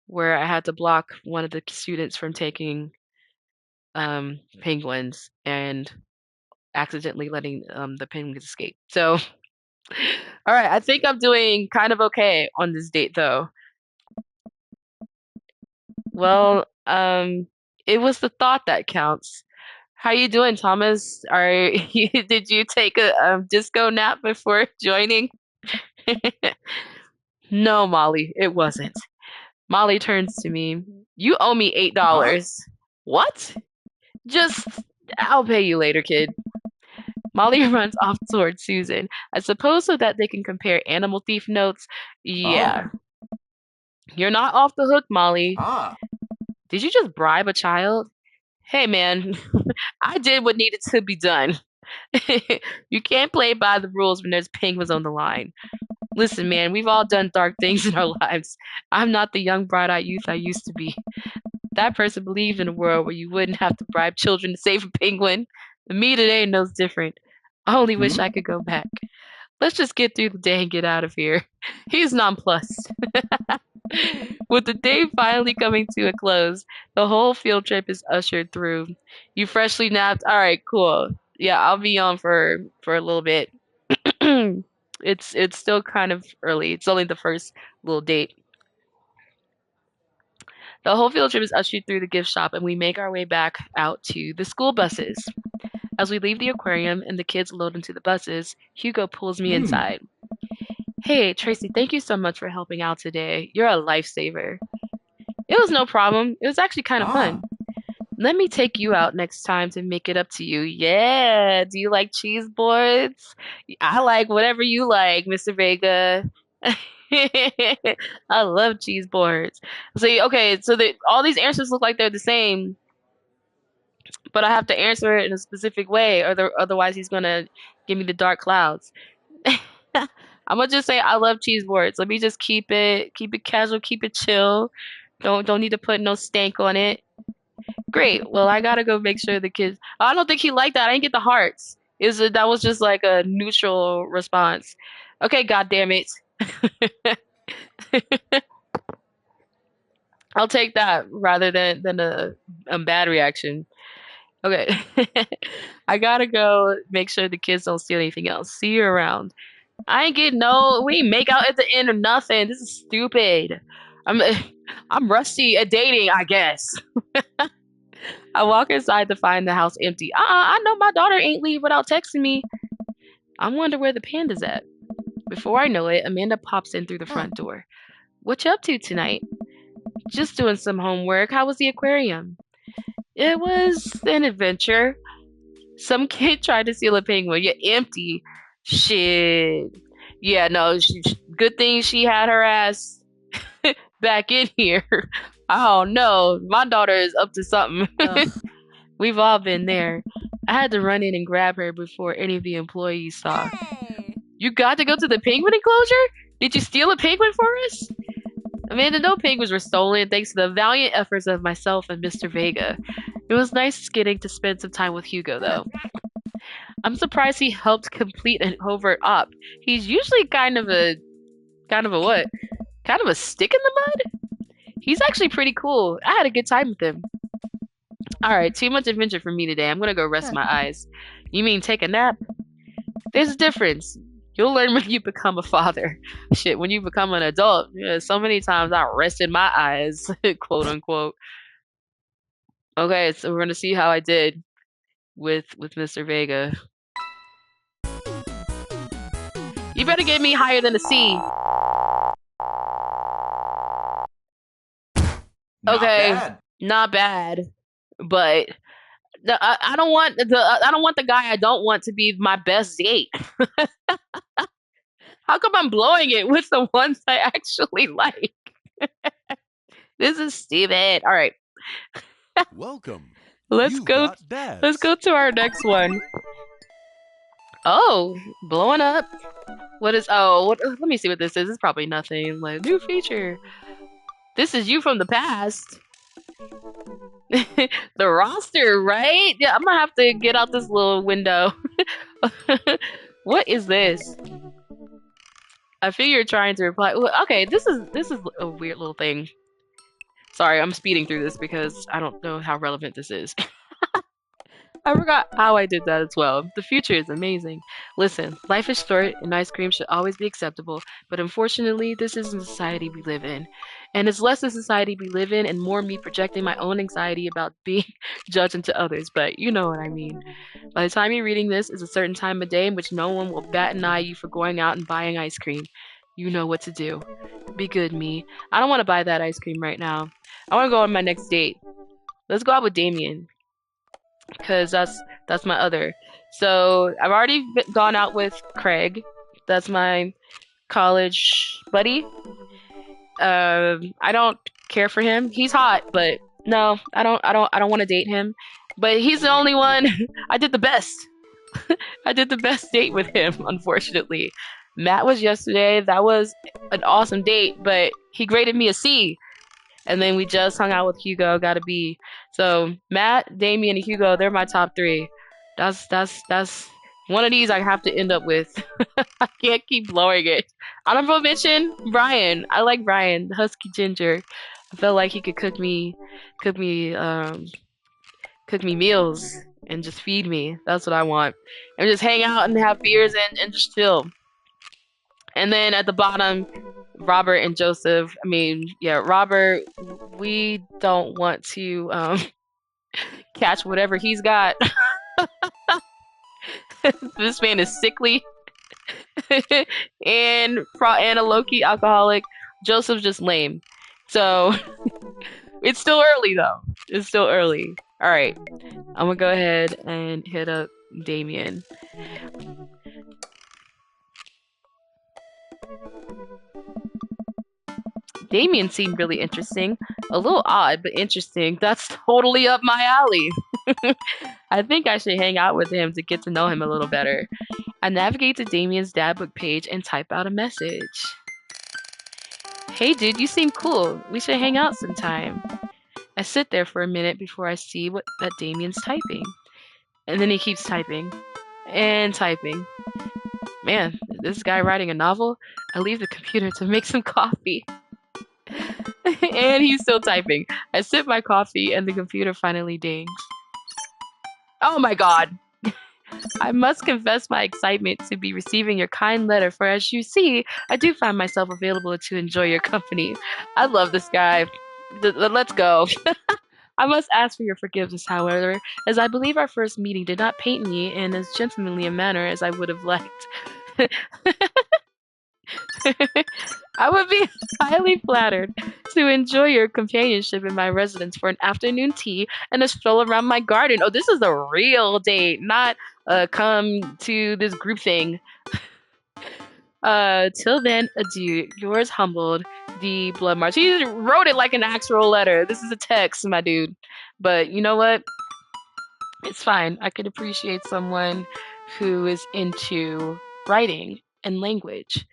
where I had to block one of the students from taking penguins and accidentally letting the penguins escape. So, all right, I think I'm doing kind of okay on this date, though. Well, it was the thought that counts. How you doing, Thomas? Did you take a disco nap before joining? No, Molly, it wasn't. Molly turns to me. You owe me Huh? $8. What? Just, I'll pay you later, kid. Molly runs off towards Susan. I suppose so that they can compare animal thief notes. Oh. Yeah. You're not off the hook, Molly. Ah. Did you just bribe a child? Hey, man, I did what needed to be done. You can't play by the rules when there's penguins on the line. Listen, man, we've all done dark things in our lives. I'm not the young bright-eyed youth I used to be. That person believed in a world where you wouldn't have to bribe children to save a penguin. Me today knows different. I only wish Hmm? I could go back. Let's just get through the day and get out of here. He's nonplussed. With the day finally coming to a close, the whole field trip is ushered through. You freshly napped? All right, cool. Yeah, I'll be on for a little bit. It's still kind of early. It's only the first little date. The whole field trip is ushered through the gift shop, and we make our way back out to the school buses. As we leave the aquarium and the kids load into the buses, Hugo pulls me Hmm. inside. Hey, Tracy, thank you so much for helping out today. You're a lifesaver. It was no problem. It was actually kind of Ah. fun. Let me take you out next time to make it up to you. Yeah. Do you like cheese boards? I like whatever you like, Mr. Vega. I love cheese boards. So okay, so all these answers look like they're the same, but I have to answer it in a specific way, or otherwise he's gonna give me the dark clouds. I'm gonna just say I love cheese boards. Let me just keep it casual, keep it chill. Don't need to put no stank on it. Great. Well, I gotta go make sure the kids. I don't think he liked that. I didn't get the hearts. That was just like a neutral response? Okay, God damn it. I'll take that rather than a bad reaction. Okay. I gotta go make sure the kids don't steal anything else. See you around. I ain't getting no. We ain't make out at the end or nothing. This is stupid. I'm I'm rusty at dating, I guess. I walk inside to find the house empty. I know my daughter ain't leave without texting me. I wonder where the panda's at. Before I know it, Amanda pops in through the Huh. front door. What you up to tonight? Just doing some homework. How was the aquarium? It was an adventure. Some kid tried to steal a penguin. You're empty. Shit. Yeah, no, good thing she had her ass back in here. I don't know. My daughter is up to something. We've all been there. I had to run in and grab her before any of the employees saw. Hey. You got to go to the penguin enclosure? Did you steal a penguin for us? Amanda, no penguins were stolen thanks to the valiant efforts of myself and Mr. Vega. It was nice getting to spend some time with Hugo, though. I'm surprised he helped complete an overt op. He's usually kind of a what? Kind of a stick in the mud? He's actually pretty cool. I had a good time with him. Alright, too much adventure for me today. I'm gonna go rest my eyes. You mean take a nap? There's a difference. You'll learn when you become a father. Shit, when you become an adult. Yeah, so many times I rested my eyes, quote unquote. Okay, so we're gonna see how I did with Mr. Vega. You better get me higher than a C. Not Okay, bad. not bad, but I don't want the guy I don't want to be my best date. How come I'm blowing it with the ones I actually like? This is stupid. All right, Welcome. let's You've go. got Let's dads. go to our next one. Oh, blowing up. What is? Oh, what? Let me see what this is. It's probably nothing. Like new feature. This is you from the past. The roster, right? Yeah, I'm gonna have to get out this little window. What is this? I figure you're trying to reply. Well, okay, this is a weird little thing. Sorry, I'm speeding through this because I don't know how relevant this is. I forgot how I did that as well. The future is amazing. Listen, life is short and ice cream should always be acceptable, but unfortunately, this isn't the society we live in. And it's less the society we live in and more me projecting my own anxiety about being judged into others, but you know what I mean. By the time you're reading this is a certain time of day in which no one will bat an eye you for going out and buying ice cream. You know what to do. Be good, me. I don't want to buy that ice cream right now. I want to go on my next date. Let's go out with Damien because that's my other. So I've already gone out with Craig. That's my college buddy. I don't care for him. He's hot, but no, I don't want to date him. But he's the only one. I did the best. I did the best date with him, unfortunately. Matt was yesterday. That was an awesome date, but he graded me a C. And then we just hung out with Hugo, got a B. So Matt, Damien, and Hugo, they're my top three. That's one of these I have to end up with. I can't keep blowing it. Honorable mention, Brian. I like Brian, the husky ginger. I felt like he could cook me, cook me meals and just feed me. That's what I want. And just hang out and have beers and just chill. And then at the bottom, Robert and Joseph. I mean, yeah, Robert, we don't want to catch whatever he's got. This man is sickly and a low key alcoholic. Joseph's just lame. So it's still early though. It's still early. All right, I'm gonna go ahead and hit up Damien. Damien seemed really interesting. A little odd, but interesting. That's totally up my alley. I think I should hang out with him to get to know him a little better. I navigate to Damien's dadbook page and type out a message. Hey dude, you seem cool. We should hang out sometime. I sit there for a minute before I see what that Damien's typing. And then he keeps typing. And typing. Man, this guy writing a novel? I leave the computer to make some coffee. And he's still typing. I sip my coffee and the computer finally dings. Oh my god! I must confess my excitement to be receiving your kind letter, for as you see, I do find myself available to enjoy your company. I love this guy. Let's go. I must ask for your forgiveness, however, as I believe our first meeting did not paint me in as gentlemanly a manner as I would have liked. I would be highly flattered to enjoy your companionship in my residence for an afternoon tea and a stroll around my garden. Oh, this is a real date, not come to this group thing. Till then, adieu. Yours humbled, the Blood March. He wrote it like an actual letter. This is a text, my dude. But you know what? It's fine. I could appreciate someone who is into writing and language.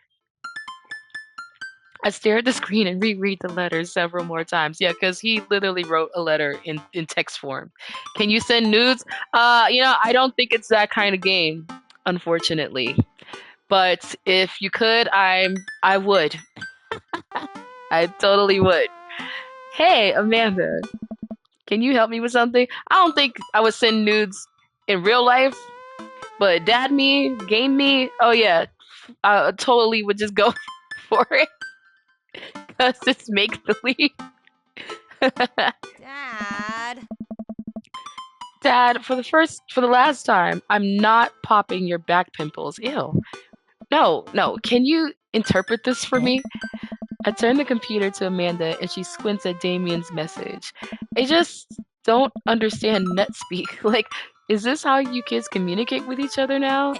I stare at the screen and reread the letter several more times. Yeah, because he literally wrote a letter in text form. Can you send nudes? I don't think it's that kind of game, unfortunately. But if you could, I would. I totally would. Hey, Amanda, can you help me with something? I don't think I would send nudes in real life, but dad me, game me, oh yeah, I totally would just go for it. Because it's make believe. Dad. Dad, for the last time, I'm not popping your back pimples. Ew. No, no. Can you interpret this for me? I turn the computer to Amanda and she squints at Damien's message. I just don't understand net speak. Like, is this how you kids communicate with each other now?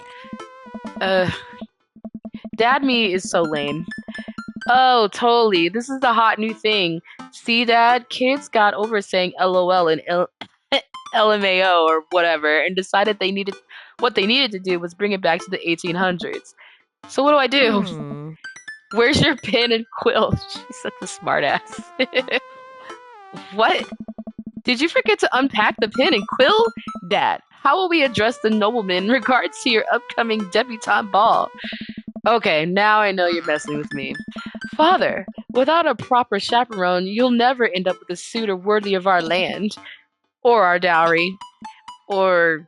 Dad me is so lame. Oh, totally. This is the hot new thing. See, Dad? Kids got over saying LOL and LMAO or whatever and decided what they needed to do was bring it back to the 1800s. So what do I do? Where's your pen and quill? She's such a smartass. What? Did you forget to unpack the pen and quill? Dad, how will we address the nobleman in regards to your upcoming debutante ball? Okay, now I know you're messing with me. Father, without a proper chaperone, you'll never end up with a suitor worthy of our land, or our dowry, or...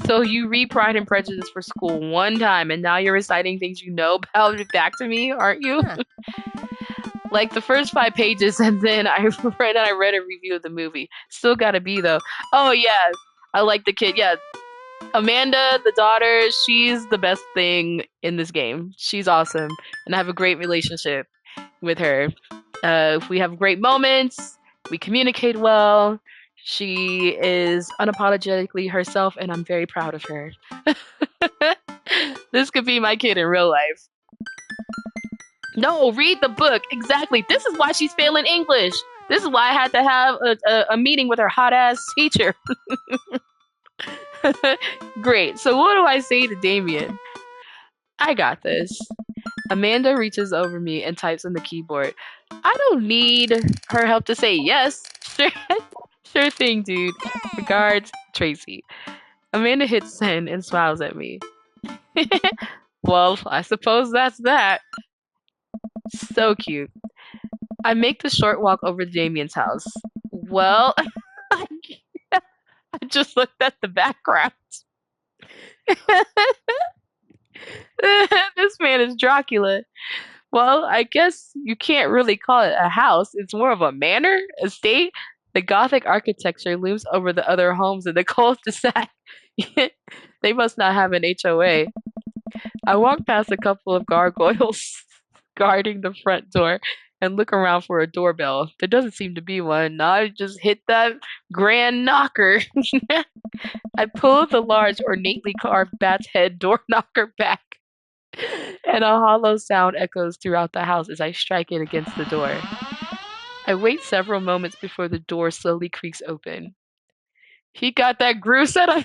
So you read Pride and Prejudice for school one time, and now you're reciting things you know about back to me, aren't you? Huh. Like the first 5 pages, and then I read a review of the movie. Still gotta be though. Oh yeah, I like the kid. Yeah, Amanda, the daughter, she's the best thing in this game. She's awesome, and I have a great relationship with her. We have great moments. We communicate well. She is unapologetically herself, and I'm very proud of her. This could be my kid in real life. No, read the book. Exactly. This is why she's failing English. This is why I had to have a meeting with her hot ass teacher. Great. So what do I say to Damien? I got this. Amanda reaches over me and types on the keyboard. I don't need her help to say yes. Sure, sure thing, dude. Regards, Tracy. Amanda hits send and smiles at me. Well, I suppose that's that. So cute. I make the short walk over to Damien's house. Well, I just looked at the background. This man is Dracula. Well, I guess you can't really call it a house. It's more of a manor, estate. The Gothic architecture looms over the other homes in the cul-de-sac. They must not have an HOA. I walk past a couple of gargoyles guarding the front door and look around for a doorbell. There doesn't seem to be one. I just hit that grand knocker. I pull the large, ornately carved bat's head door knocker back, and a hollow sound echoes throughout the house as I strike it against the door. I wait several moments before the door slowly creaks open. He got that groove set up?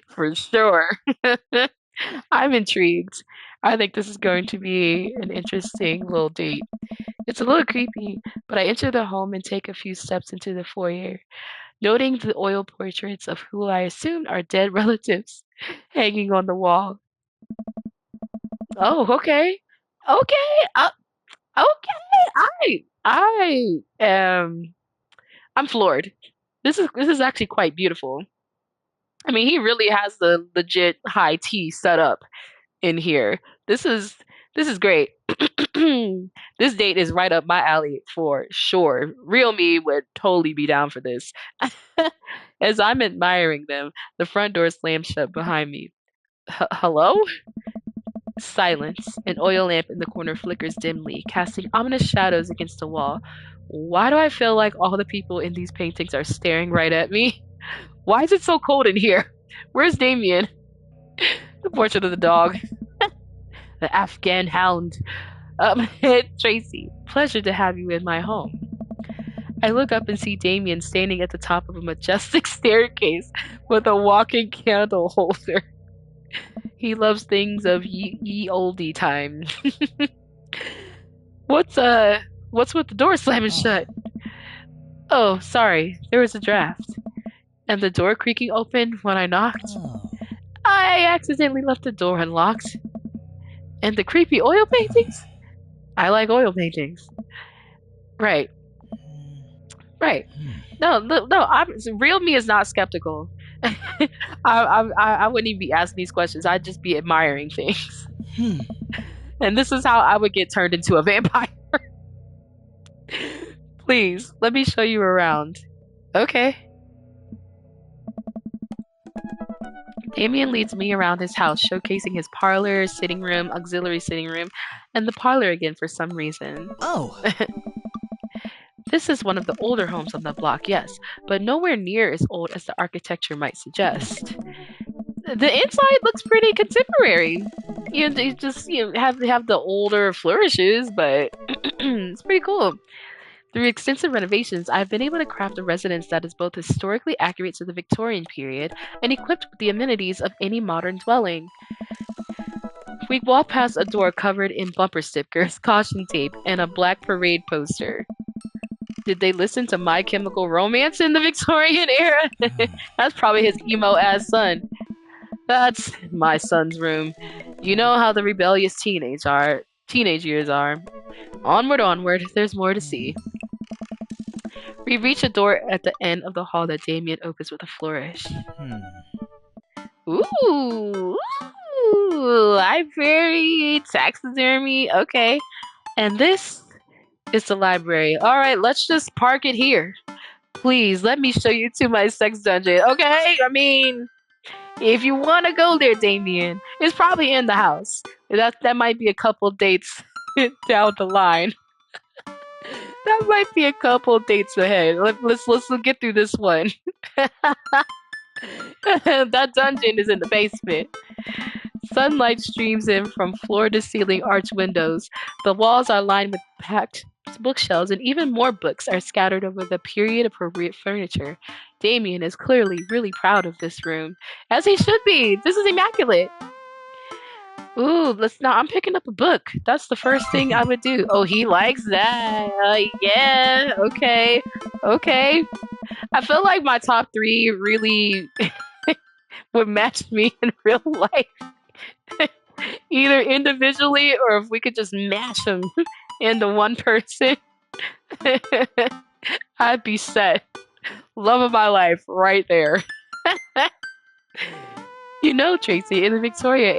For sure. I'm intrigued. I think this is going to be an interesting little date. It's a little creepy, but I enter the home and take a few steps into the foyer, noting the oil portraits of who I assume are dead relatives hanging on the wall. Oh, okay. Okay. Okay. I am I'm floored. This is actually quite beautiful. I mean, he really has the legit high tea set up in here. This is great. This date is right up my alley for sure. Real me would totally be down for this. As I'm admiring them, the front door slams shut behind me. Hello? Silence. An oil lamp in the corner flickers dimly, casting ominous shadows against the wall. Why do I feel like all the people in these paintings are staring right at me? Why is it so cold in here? Where's Damien? The portrait of the dog. The Afghan hound. Tracy, pleasure to have you in my home. I look up and see Damien standing at the top of a majestic staircase with a walking candle holder. He loves things of ye oldie time. What's with the door slamming shut? Oh, sorry, there was a draft. And the door creaking open when I knocked. I accidentally left the door unlocked. And the creepy oil paintings? I like oil paintings. Right. Right. No. Real me is not skeptical. I wouldn't even be asking these questions. I'd just be admiring things. And this is how I would get turned into a vampire. Please, let me show you around. Okay. Damien leads me around his house, showcasing his parlor, sitting room, auxiliary sitting room, and the parlor again for some reason. Oh. This is one of the older homes on the block, yes, but nowhere near as old as the architecture might suggest. The inside looks pretty contemporary. You have the older flourishes, but it's pretty cool. Through extensive renovations, I've been able to craft a residence that is both historically accurate to the Victorian period and equipped with the amenities of any modern dwelling. We walk past a door covered in bumper stickers, caution tape, and a black parade poster. Did they listen to My Chemical Romance in the Victorian era? That's probably his emo ass son. That's my son's room. You know how the rebellious teenage years are. Onward, onward, there's more to see. We reach a door at the end of the hall that Damien opens with a flourish. Ooh, library, taxidermy, okay. And this is the library. Alright, let's just park it here. Please, let me show you to my sex dungeon, okay? I mean, if you want to go there, Damien, it's probably in the house. That might be a couple dates down the line. That might be a couple dates ahead. Let's get through this one. That dungeon is in the basement. Sunlight streams in from floor-to-ceiling arch windows. The walls are lined with packed bookshelves, and even more books are scattered over the period-appropriate furniture. Damien is clearly really proud of this room, as he should be. This is immaculate. Ooh, let's not. I'm picking up a book. That's the first thing I would do. Oh, he likes that. Yeah. Okay. Okay. I feel like my top 3 really would match me in real life. Either individually or if we could just mash them into one person. I'd be set. Love of my life right there. You know, Tracy, in the Victorian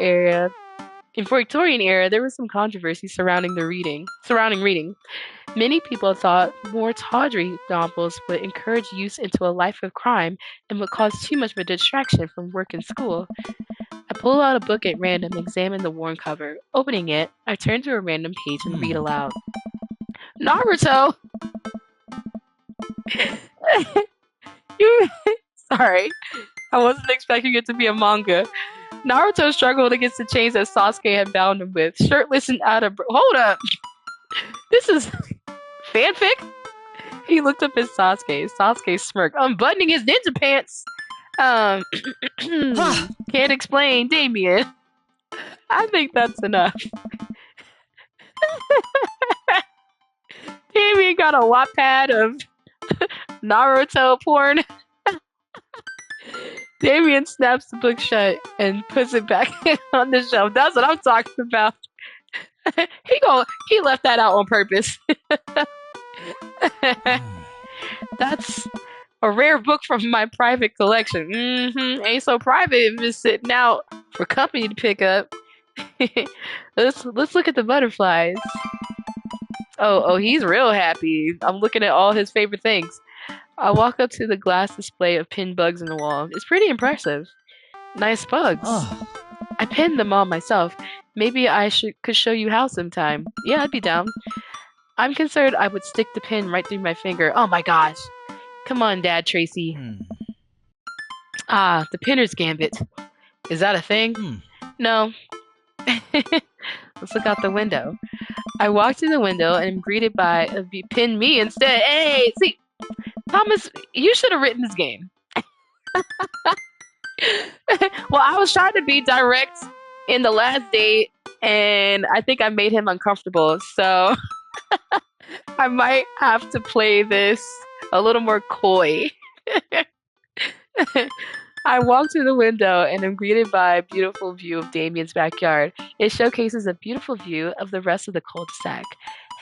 era, there was some controversy surrounding reading. Many people thought more tawdry novels would encourage youth into a life of crime and would cause too much of a distraction from work and school. I pull out a book at random and examine the worn cover. Opening it, I turn to a random page and read aloud. Naruto! Sorry, I wasn't expecting it to be a manga. Naruto struggled against the chains that Sasuke had bound him with. Shirtless and out of... Hold up! This is fanfic? He looked up at Sasuke. Sasuke smirked, unbuttoning his ninja pants. Can't explain, Damien. I think that's enough. Damien got a Wattpad of Naruto porn. Damien snaps the book shut and puts it back on the shelf. That's what I'm talking about. He left that out on purpose. That's a rare book from my private collection. Ain't so private if it's sitting out for company to pick up. Let's look at the butterflies. Oh, he's real happy. I'm looking at all his favorite things. I walk up to the glass display of pinned bugs in the wall. It's pretty impressive. Nice bugs. I pinned them all myself. Maybe I could show you how sometime. Yeah, I'd be down. I'm concerned I would stick the pin right through my finger. Oh my gosh. Come on, Dad, Tracy. The pinner's gambit. Is that a thing? No. Let's look out the window. I walk to the window and am greeted by a pin me instead. Hey, see, Thomas, you should have written this game. Well, I was trying to be direct in the last date, and I think I made him uncomfortable. So I might have to play this a little more coy. I walk to the window and am greeted by a beautiful view of Damien's backyard. It showcases a beautiful view of the rest of the cul-de-sac.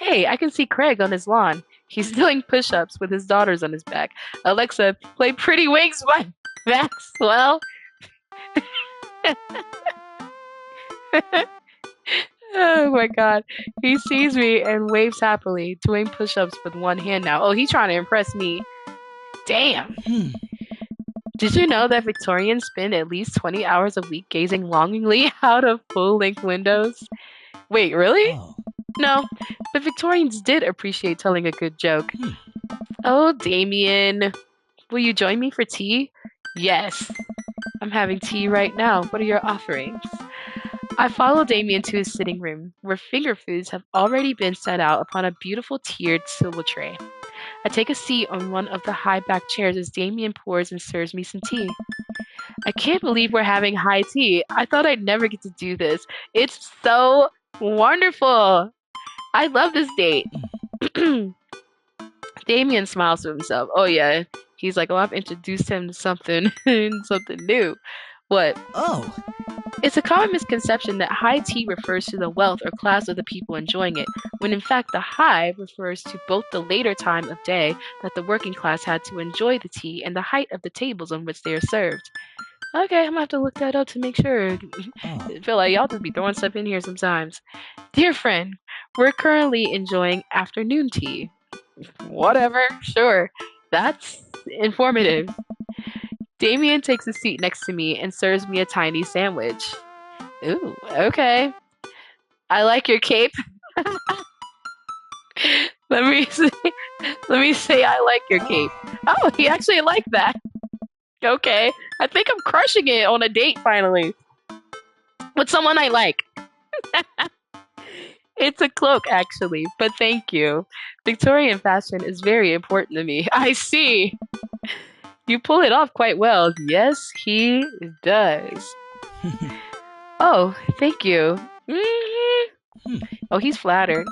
Hey, I can see Craig on his lawn. He's doing push-ups with his daughters on his back. Alexa, play Pretty Wings by Maxwell. Oh my god. He sees me and waves happily, doing push-ups with one hand now. Oh, he's trying to impress me. Damn. Did you know that Victorians spend at least 20 hours a week gazing longingly out of full-length windows? Wait, really? No, but Victorians did appreciate telling a good joke. Oh, Damien. Will you join me for tea? Yes. I'm having tea right now. What are your offerings? I follow Damien to his sitting room, where finger foods have already been set out upon a beautiful tiered silver tray. I take a seat on one of the high-backed chairs as Damien pours and serves me some tea. I can't believe we're having high tea. I thought I'd never get to do this. It's so wonderful. I love this date. Damien smiles to himself. Oh yeah. He's like, oh, I've introduced him to something something new. What? Oh. It's a common misconception that high tea refers to the wealth or class of the people enjoying it, when in fact the high refers to both the later time of day that the working class had to enjoy the tea and the height of the tables on which they are served. Okay, I'm gonna have to look that up to make sure. Oh. I feel like y'all just be throwing stuff in here sometimes. Dear friend, we're currently enjoying afternoon tea. Whatever, sure. That's informative. Damien takes a seat next to me and serves me a tiny sandwich. Ooh, okay. I like your cape. let me say, let me say I like your cape. Oh, he actually liked that. Okay. I think I'm crushing it on a date finally. With someone I like. It's a cloak, actually, but thank you. Victorian fashion is very important to me. I see. You pull it off quite well. Yes, he does. Oh, thank you. Oh, he's flattered.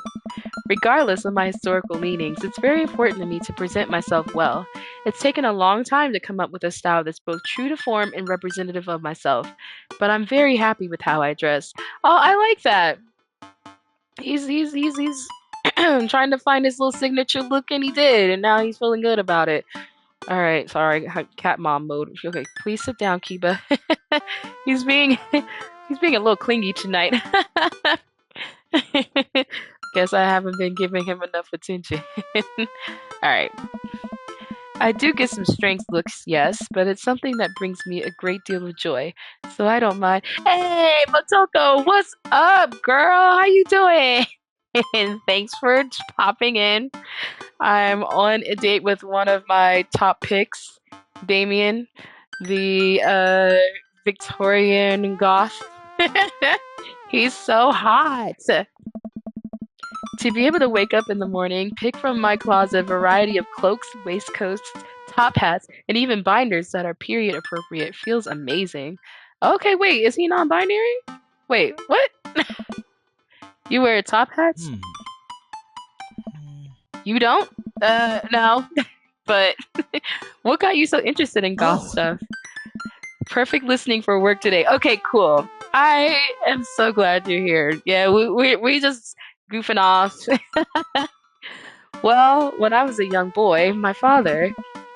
Regardless of my historical leanings, it's very important to me to present myself well. It's taken a long time to come up with a style that's both true to form and representative of myself, but I'm very happy with how I dress. Oh, I like that. He's trying to find his little signature look, and he did, and now he's feeling good about it. All right, sorry, cat mom mode. Okay, please sit down, Kiba. he's being he's being a little clingy tonight. Guess I haven't been giving him enough attention. All right. I do get some strange looks, yes, but it's something that brings me a great deal of joy, so I don't mind. Hey, Motoko, what's up, girl? How you doing? And thanks for popping in. I'm on a date with one of my top picks, Damien, the Victorian goth. He's so hot. To be able to wake up in the morning, pick from my closet a variety of cloaks, waistcoats, top hats, and even binders that are period appropriate feels amazing. Okay, wait, is he non-binary? Wait, what? You wear top hats? You don't? No. But what got you so interested in goth stuff? Perfect listening for work today. Okay, cool. I am so glad you're here. Yeah, we just goofing off. Well, when I was a young boy, my father,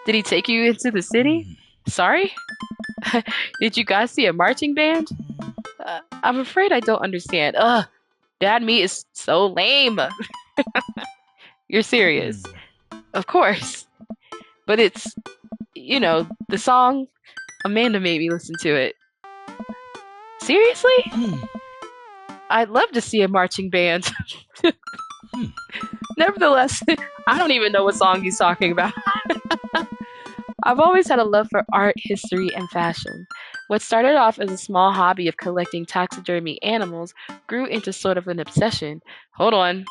did he take you into the city? Sorry? Did you guys see a marching band? I'm afraid I don't understand. Ugh, dad me is so lame. You're serious. Of course. But it's, the song, Amanda made me listen to it. Seriously? I'd love to see a marching band. Nevertheless, I don't even know what song he's talking about. I've always had a love for art, history, and fashion. What started off as a small hobby of collecting taxidermy animals grew into sort of an obsession. Hold on.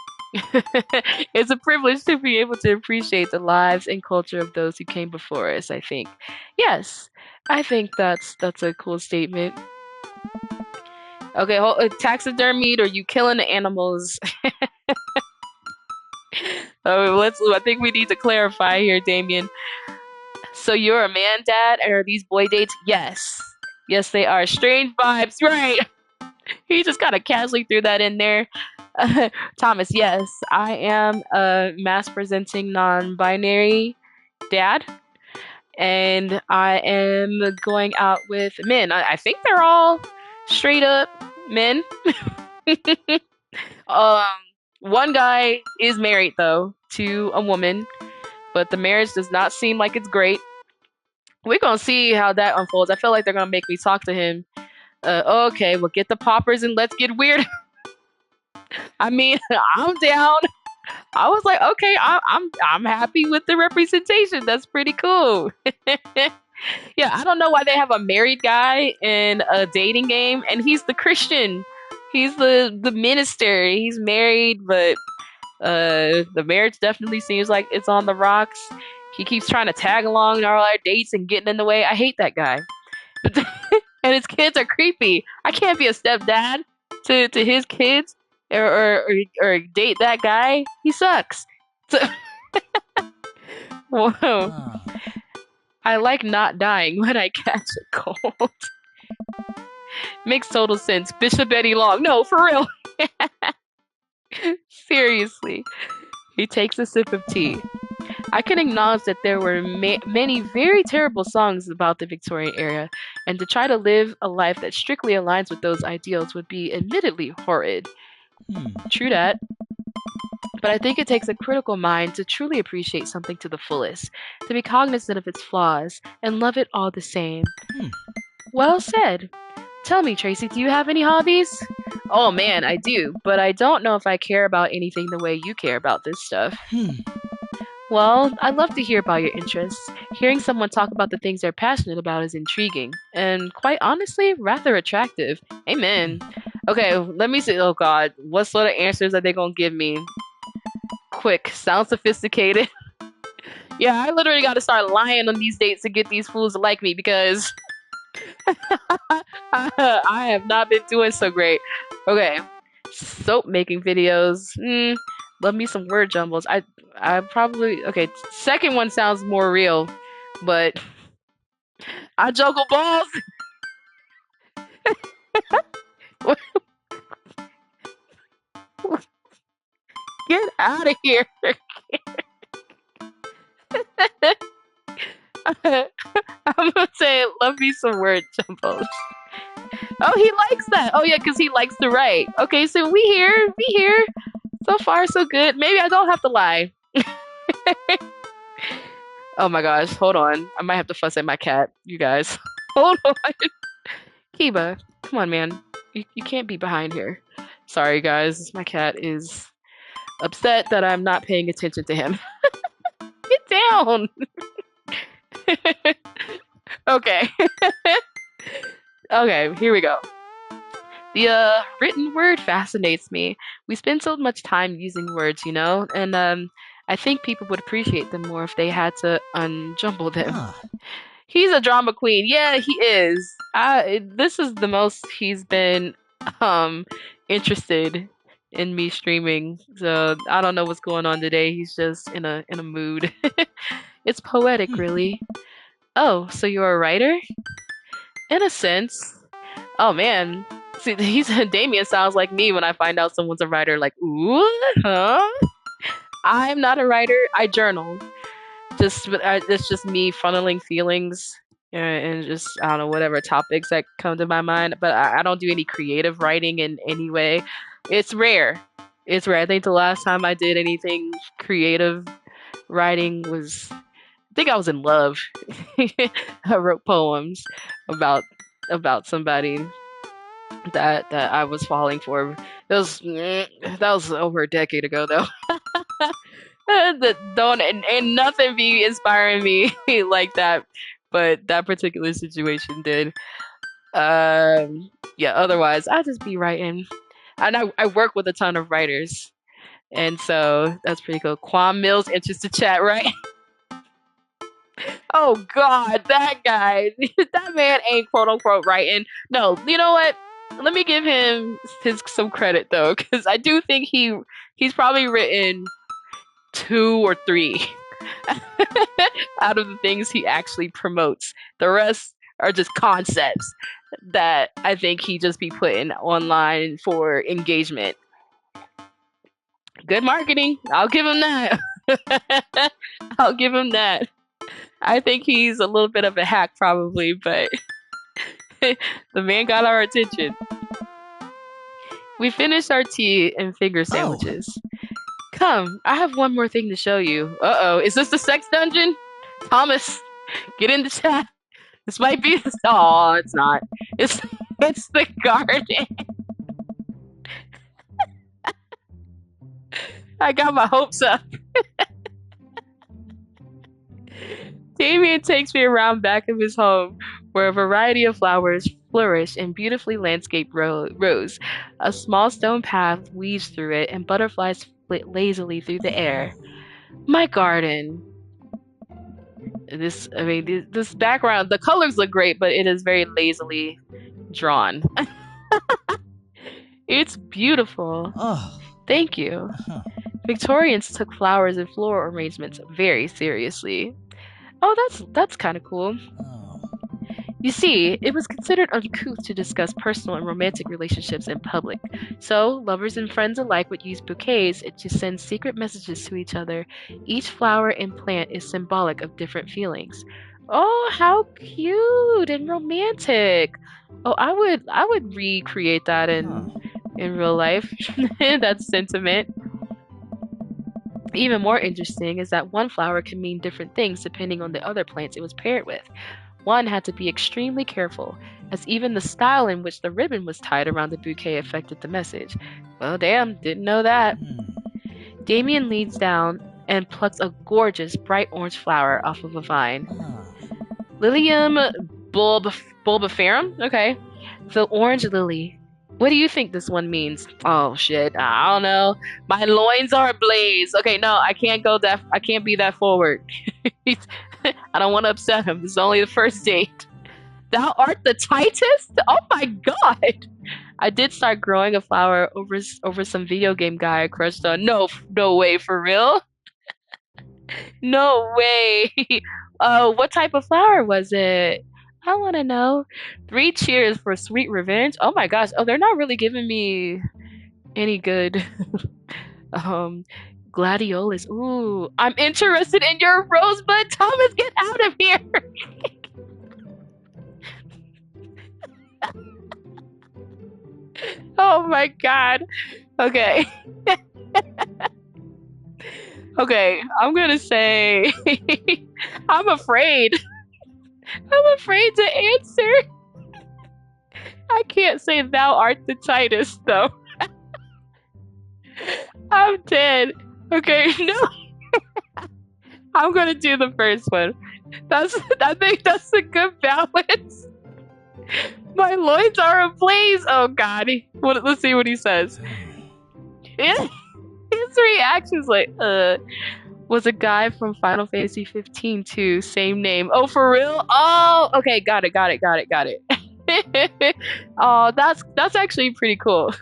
It's a privilege to be able to appreciate the lives and culture of those who came before us, I think. Yes, I think that's a cool statement. Okay, taxidermied or you killing the animals? I think we need to clarify here, Damien. So you're a man, Dad, and are these boy dates? Yes. Yes, they are. Strange vibes, right? He just kind of casually threw that in there. Thomas, yes, I am a mass-presenting non-binary dad, and I am going out with men. I think they're all straight up men. One guy is married though to a woman, but the marriage does not seem like it's great. We're gonna see how that unfolds. I feel like they're gonna make me talk to him. Okay, well, get the poppers and let's get weird. I mean, I'm down. I was like, okay, I'm happy with the representation. That's pretty cool. Yeah, I don't know why they have a married guy in a dating game, and he's the Christian. He's the minister. He's married, but the marriage definitely seems like it's on the rocks. He keeps trying to tag along in all our dates and getting in the way. I hate that guy. and his kids are creepy. I can't be a stepdad to his kids or date that guy. He sucks. So, whoa. I like not dying when I catch a cold. Makes total sense. Bishop Eddie Long. No, for real. Seriously. He takes a sip of tea. I can acknowledge that there were many very terrible songs about the Victorian era, and to try to live a life that strictly aligns with those ideals would be admittedly horrid. True that. But I think it takes a critical mind to truly appreciate something to the fullest, to be cognizant of its flaws, and love it all the same. Well said. Tell me, Tracy, do you have any hobbies? Oh man, I do, but I don't know if I care about anything the way you care about this stuff. Well, I'd love to hear about your interests. Hearing someone talk about the things they're passionate about is intriguing, and quite honestly, rather attractive. Amen. Okay, let me see. Oh god, what sort of answers are they gonna give me? Quick, sound sophisticated. Yeah, I literally gotta start lying on these dates to get these fools to like me because I have not been doing so great. Okay, soap making videos. Love me some word jumbles. I probably okay. Second one sounds more real, but I juggle balls. Get out of here. I'm gonna say love me some word jumbles. Oh, he likes that. Oh yeah, because he likes to write. Okay, so we here. So far, so good. Maybe I don't have to lie. Oh my gosh, hold on. I might have to fuss at my cat, you guys. Hold on. Kiba, come on, man. You can't be behind here. Sorry, guys. My cat is upset that I'm not paying attention to him. Get down. Okay. Okay, here we go. The written word fascinates me. We spend so much time using words, and I think people would appreciate them more if they had to unjumble them. He's a drama queen. Yeah, he is. This is the most he's been interested in me streaming. So I don't know what's going on today. He's just in a mood. It's poetic, really. Oh, so you're a writer? In a sense. Oh man. See, Damien sounds like me when I find out someone's a writer. Like, ooh, huh? I'm not a writer. I journal. It's just me funneling feelings and just I don't know whatever topics that come to my mind. But I don't do any creative writing in any way. It's rare. It's rare. I think the last time I did anything creative writing was I think I was in love. I wrote poems about somebody that I was falling for. That was over a decade ago though. Don't and nothing be inspiring me like that, but that particular situation did. Yeah. Otherwise, I just be writing, and I work with a ton of writers, and so that's pretty cool. Quam Mills enters the chat, right? Oh God, that guy, that man ain't quote unquote writing. No, you know what? Let me give him some credit though, because I do think he's probably written 2 or 3 out of the things he actually promotes. The rest are just concepts that I think he just be putting online for engagement. Good marketing. I'll give him that. I'll give him that. I think he's a little bit of a hack probably, but the man got our attention. We finished our tea and finger sandwiches. Come, I have one more thing to show you. Uh-oh, is this the sex dungeon? Thomas, get in the chat. This might be the... Oh, it's not. It's the garden. I got my hopes up. Damien takes me around back of his home, where a variety of flowers flourish in beautifully landscaped rows. A small stone path weaves through it, and butterflies flit lazily through the air. My garden. This background, the colors look great, but it is very lazily drawn. It's beautiful. Oh. Thank you. Huh. Victorians took flowers and floral arrangements very seriously. Oh, that's kind of cool. Oh. You see, it was considered uncouth to discuss personal and romantic relationships in public. So, lovers and friends alike would use bouquets to send secret messages to each other. Each flower and plant is symbolic of different feelings. Oh, how cute and romantic. Oh, I would recreate that Huh. in real life. That sentiment. Even more interesting is that one flower can mean different things depending on the other plants it was paired with. One had to be extremely careful, as even the style in which the ribbon was tied around the bouquet affected the message. Well, damn, didn't know that. Damien leans down and plucks a gorgeous bright orange flower off of a vine. Lilium bulbiferum? Okay. The orange lily. What do you think this one means? Oh shit, I don't know. My loins are ablaze. Okay, no, I can't be that forward. I don't want to upset him. This is only the first date. Thou art the tightest? Oh my god! I did start growing a flower over some video game guy I crushed on. No way, for real? No way. What type of flower was it? I want to know. 3 cheers for sweet revenge. Oh my gosh. Oh, they're not really giving me any good gladiolus. Ooh, I'm interested in your rosebud. Thomas, get out of here. Oh my god. Okay. Okay, I'm gonna say I'm afraid. I'm afraid to answer. I can't say thou art the tightest though. I'm dead. Okay, no. I'm gonna do the first one. I think that's a good balance. My loins are ablaze. Oh god. Let's see what he says. His reaction's like, was a guy from Final Fantasy 15 too, same name. Oh, for real? Oh, okay, got it. Oh, that's actually pretty cool.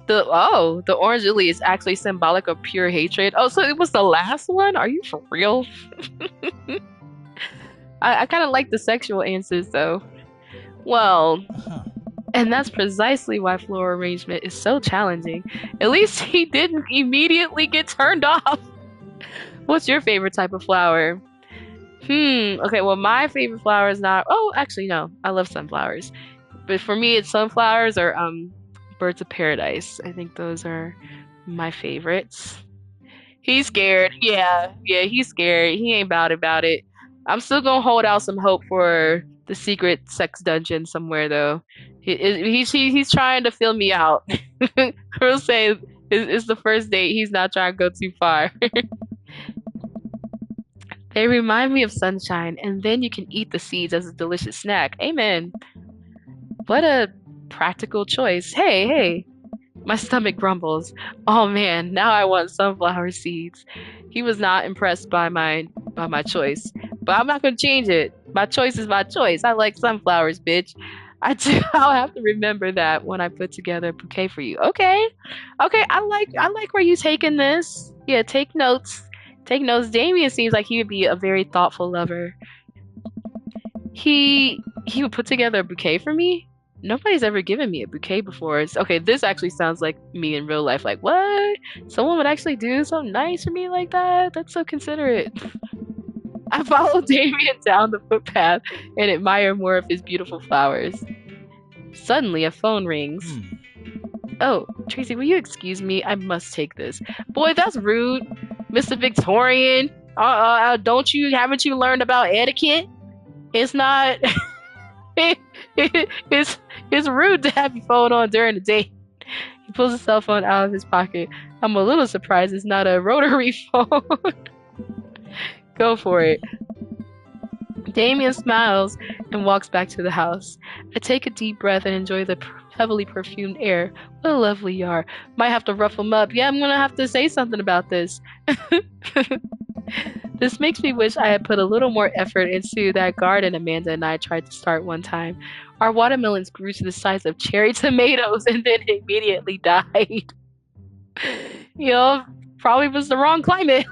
The orange lily is actually symbolic of pure hatred. Oh, so it was the last one? Are you for real? I kind of like the sexual answers though. Well, and that's precisely why floral arrangement is so challenging. At least he didn't immediately get turned off. What's your favorite type of flower? Okay, well my favorite flower is not... Oh, actually no. I love sunflowers. But for me it's sunflowers or birds of paradise. I think those are my favorites. He's scared. Yeah, he's scared. He ain't about it. I'm still gonna hold out some hope for the secret sex dungeon somewhere though. He's trying to fill me out. We'll say it's the first date. He's not trying to go too far. They remind me of sunshine, and then you can eat the seeds as a delicious snack. Amen. What a practical choice. Hey. My stomach grumbles. Oh man, now I want sunflower seeds. He was not impressed by my choice, but I'm not gonna change it. My choice is my choice. I like sunflowers, bitch. I'll have to remember that when I put together a bouquet for you. Okay. I like where you taking this. Yeah, take notes. Take notes. Damien seems like he would be a very thoughtful lover. He would put together a bouquet for me. Nobody's ever given me a bouquet before. Okay, this actually sounds like me in real life. Like, what? Someone would actually do something nice for me like that? That's so considerate. I follow Damien down the footpath and admire more of his beautiful flowers. Suddenly, a phone rings. Oh, Tracy, will you excuse me? I must take this. Boy, that's rude. Mr. Victorian. Haven't you learned about etiquette? It's not... It's rude to have your phone on during the day. He pulls his cell phone out of his pocket. I'm a little surprised it's not a rotary phone. Go for it. Damien smiles and walks back to the house. I take a deep breath and enjoy the heavily perfumed air. What a lovely yard. Might have to rough him up. Yeah, I'm gonna have to say something about this. This makes me wish I had put a little more effort into that garden Amanda and I tried to start one time. Our watermelons grew to the size of cherry tomatoes and then immediately died. You know, probably was the wrong climate.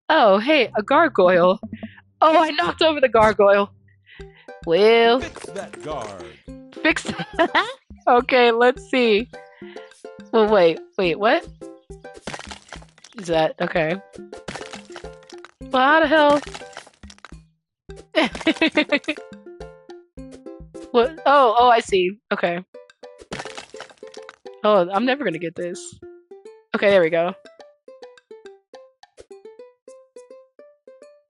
Oh, hey, a gargoyle. Oh, I knocked over the gargoyle. Well, Fix that guard. fix. Okay, let's see. Well, wait, what? Is that okay? Well, how the hell? What? Oh, I see. Okay. Oh, I'm never gonna get this. Okay, there we go.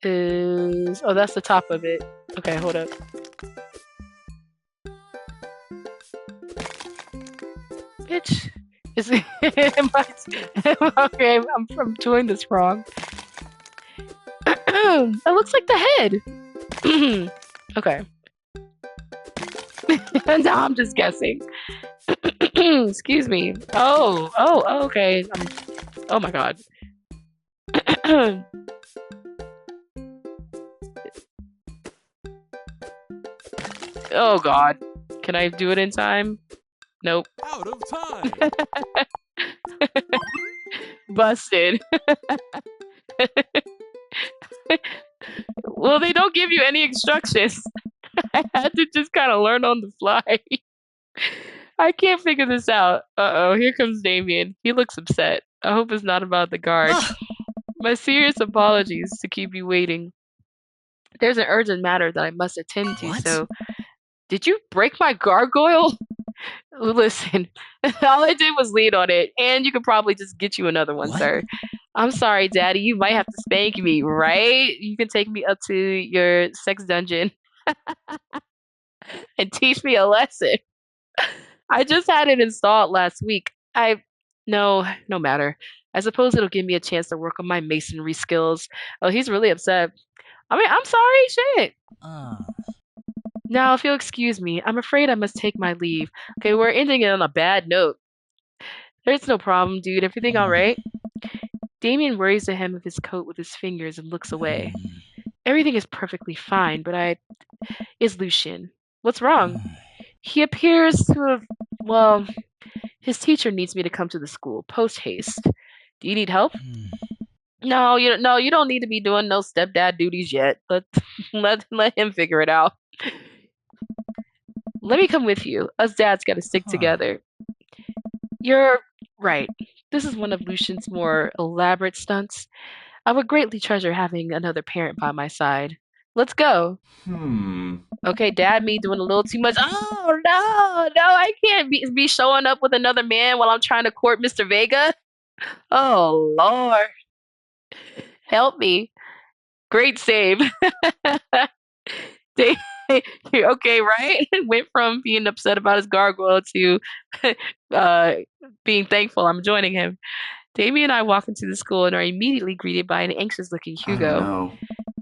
Oh, that's the top of it. Okay, hold up. Bitch. Is it? Okay, I'm doing this wrong. That looks like the head. Okay. Now I'm just guessing. Excuse me. Oh, okay. Oh my god. Oh god. Can I do it in time? Nope. Out of time. Busted. Well, they don't give you any instructions. I had to just kind of learn on the fly. I can't figure this out. Uh-oh, here comes Damien. He looks upset. I hope it's not about the guard. My serious apologies to keep you waiting. There's an urgent matter that I must attend to, so... Did you break my gargoyle? Listen, all I did was lean on it, and you could probably just get you another one, sir. I'm sorry, Daddy. You might have to spank me, right? You can take me up to your sex dungeon and teach me a lesson. I just had it installed last week. No matter. I suppose it'll give me a chance to work on my masonry skills. Oh, he's really upset. I mean, I'm sorry, shit. Now, if you'll excuse me, I'm afraid I must take my leave. Okay, we're ending it on a bad note. There's no problem, dude. Everything all right? Damien worries the hem of his coat with his fingers and looks away. Everything is perfectly fine, but is Lucian. What's wrong? He appears to have... Well, his teacher needs me to come to the school, post haste. Do you need help? No, you don't need to be doing no stepdad duties yet. Let him figure it out. Let me come with you. Us dads gotta stick together. You're right. This is one of Lucian's more elaborate stunts. I would greatly treasure having another parent by my side. Let's go. Okay, Dad, me doing a little too much. Oh, no, I can't be showing up with another man while I'm trying to court Mr. Vega. Oh, Lord. Help me. Great save. Okay, right? Went from being upset about his gargoyle to being thankful I'm joining him. Damien and I walk into the school and are immediately greeted by an anxious-looking I don't Hugo. know.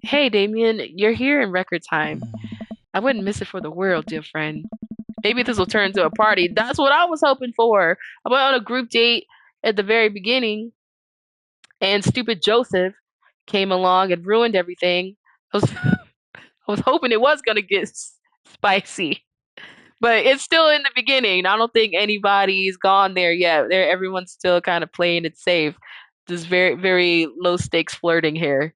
Hey, Damien, you're here in record time. I wouldn't miss it for the world, dear friend. Maybe this will turn into a party. That's what I was hoping for. I went on a group date at the very beginning, and stupid Joseph came along and ruined everything. I was hoping it was gonna get spicy, but it's still in the beginning. I don't think anybody's gone there yet. Everyone's still kind of playing it safe. Just very, very low stakes flirting here.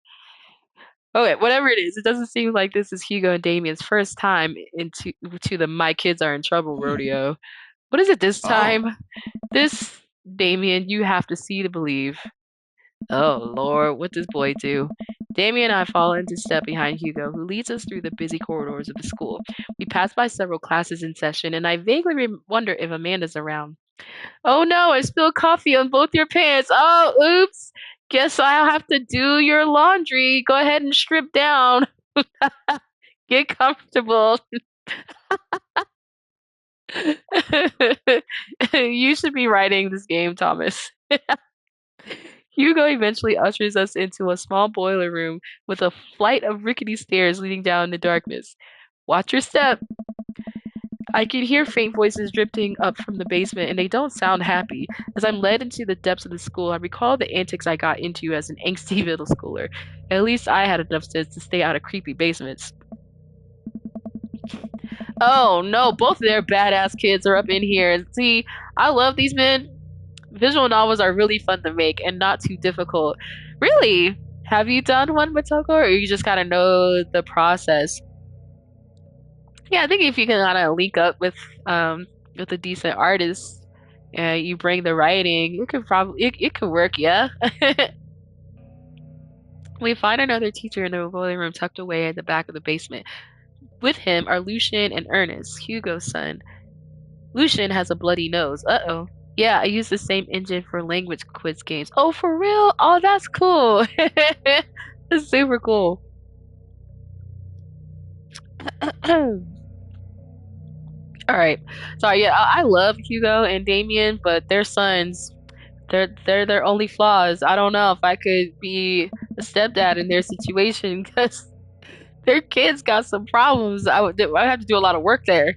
Okay, whatever it is, it doesn't seem like this is Hugo and Damien's first time to the "my kids are in trouble" rodeo. What is it this time? This, Damien, you have to see to believe. Oh Lord, what this boy do? Damien and I fall into step behind Hugo, who leads us through the busy corridors of the school. We pass by several classes in session, and I vaguely wonder if Amanda's around. Oh no, I spilled coffee on both your pants. Oh, oops. Guess I'll have to do your laundry. Go ahead and strip down. Get comfortable. You should be writing this game, Thomas. Hugo eventually ushers us into a small boiler room with a flight of rickety stairs leading down in the darkness. Watch your step. I can hear faint voices drifting up from the basement, and they don't sound happy. As I'm led into the depths of the school, I recall the antics I got into as an angsty middle schooler. At least I had enough sense to stay out of creepy basements. Oh no, both of their badass kids are up in here. See, I love these men. Visual novels are really fun to make and not too difficult. Really? Have you done one, Matoko, or you just kind of know the process? Yeah, I think if you can kind of link up with a decent artist and you bring the writing, it could work, yeah. We find another teacher in the boiler room tucked away at the back of the basement. With him are Lucian and Ernest, Hugo's son. Lucian has a bloody nose. Uh-oh. Yeah, I use the same engine for language quiz games. Oh, for real? Oh, that's cool. That's super cool. All right. Sorry, yeah, I love Hugo and Damien, but their sons, they're their only flaws. I don't know if I could be a stepdad in their situation because their kids got some problems. I have to do a lot of work there.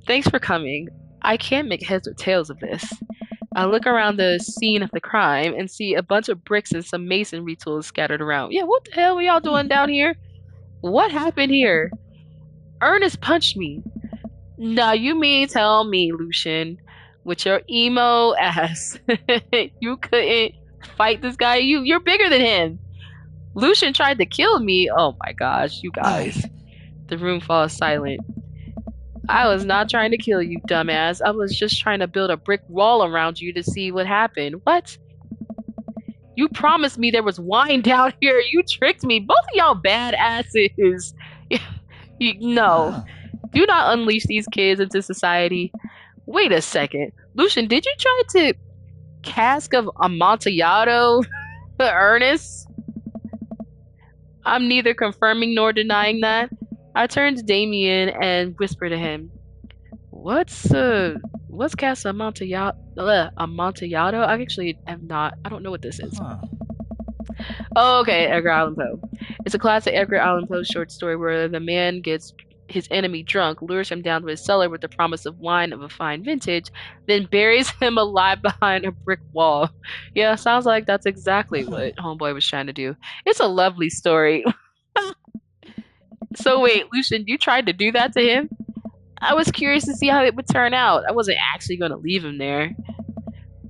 Thanks for coming. I can't make heads or tails of this. I look around the scene of the crime and see a bunch of bricks and some masonry tools scattered around. Yeah, what the hell are y'all doing down here? What happened here? Ernest punched me. Now you mean tell me, Lucian, with your emo ass, you couldn't fight this guy? You're bigger than him. Lucian tried to kill me. Oh my gosh, you guys. The room falls silent. I was not trying to kill you, dumbass. I was just trying to build a brick wall around you to see what happened. What? You promised me there was wine down here. You tricked me. Both of y'all badasses. No. Do not unleash these kids into society. Wait a second. Lucian, did you try to cask of Amontillado Ernest? I'm neither confirming nor denying that. I turned to Damien and whispered to him, what's Casa Amontillado? I actually have not, I don't know what this is. Oh, okay, Edgar Allan Poe. It's a classic Edgar Allan Poe short story where the man gets his enemy drunk, lures him down to his cellar with the promise of wine of a fine vintage, then buries him alive behind a brick wall. Yeah, sounds like that's exactly what Homeboy was trying to do. It's a lovely story. So wait, Lucian, you tried to do that to him? I was curious to see how it would turn out. I wasn't actually going to leave him there.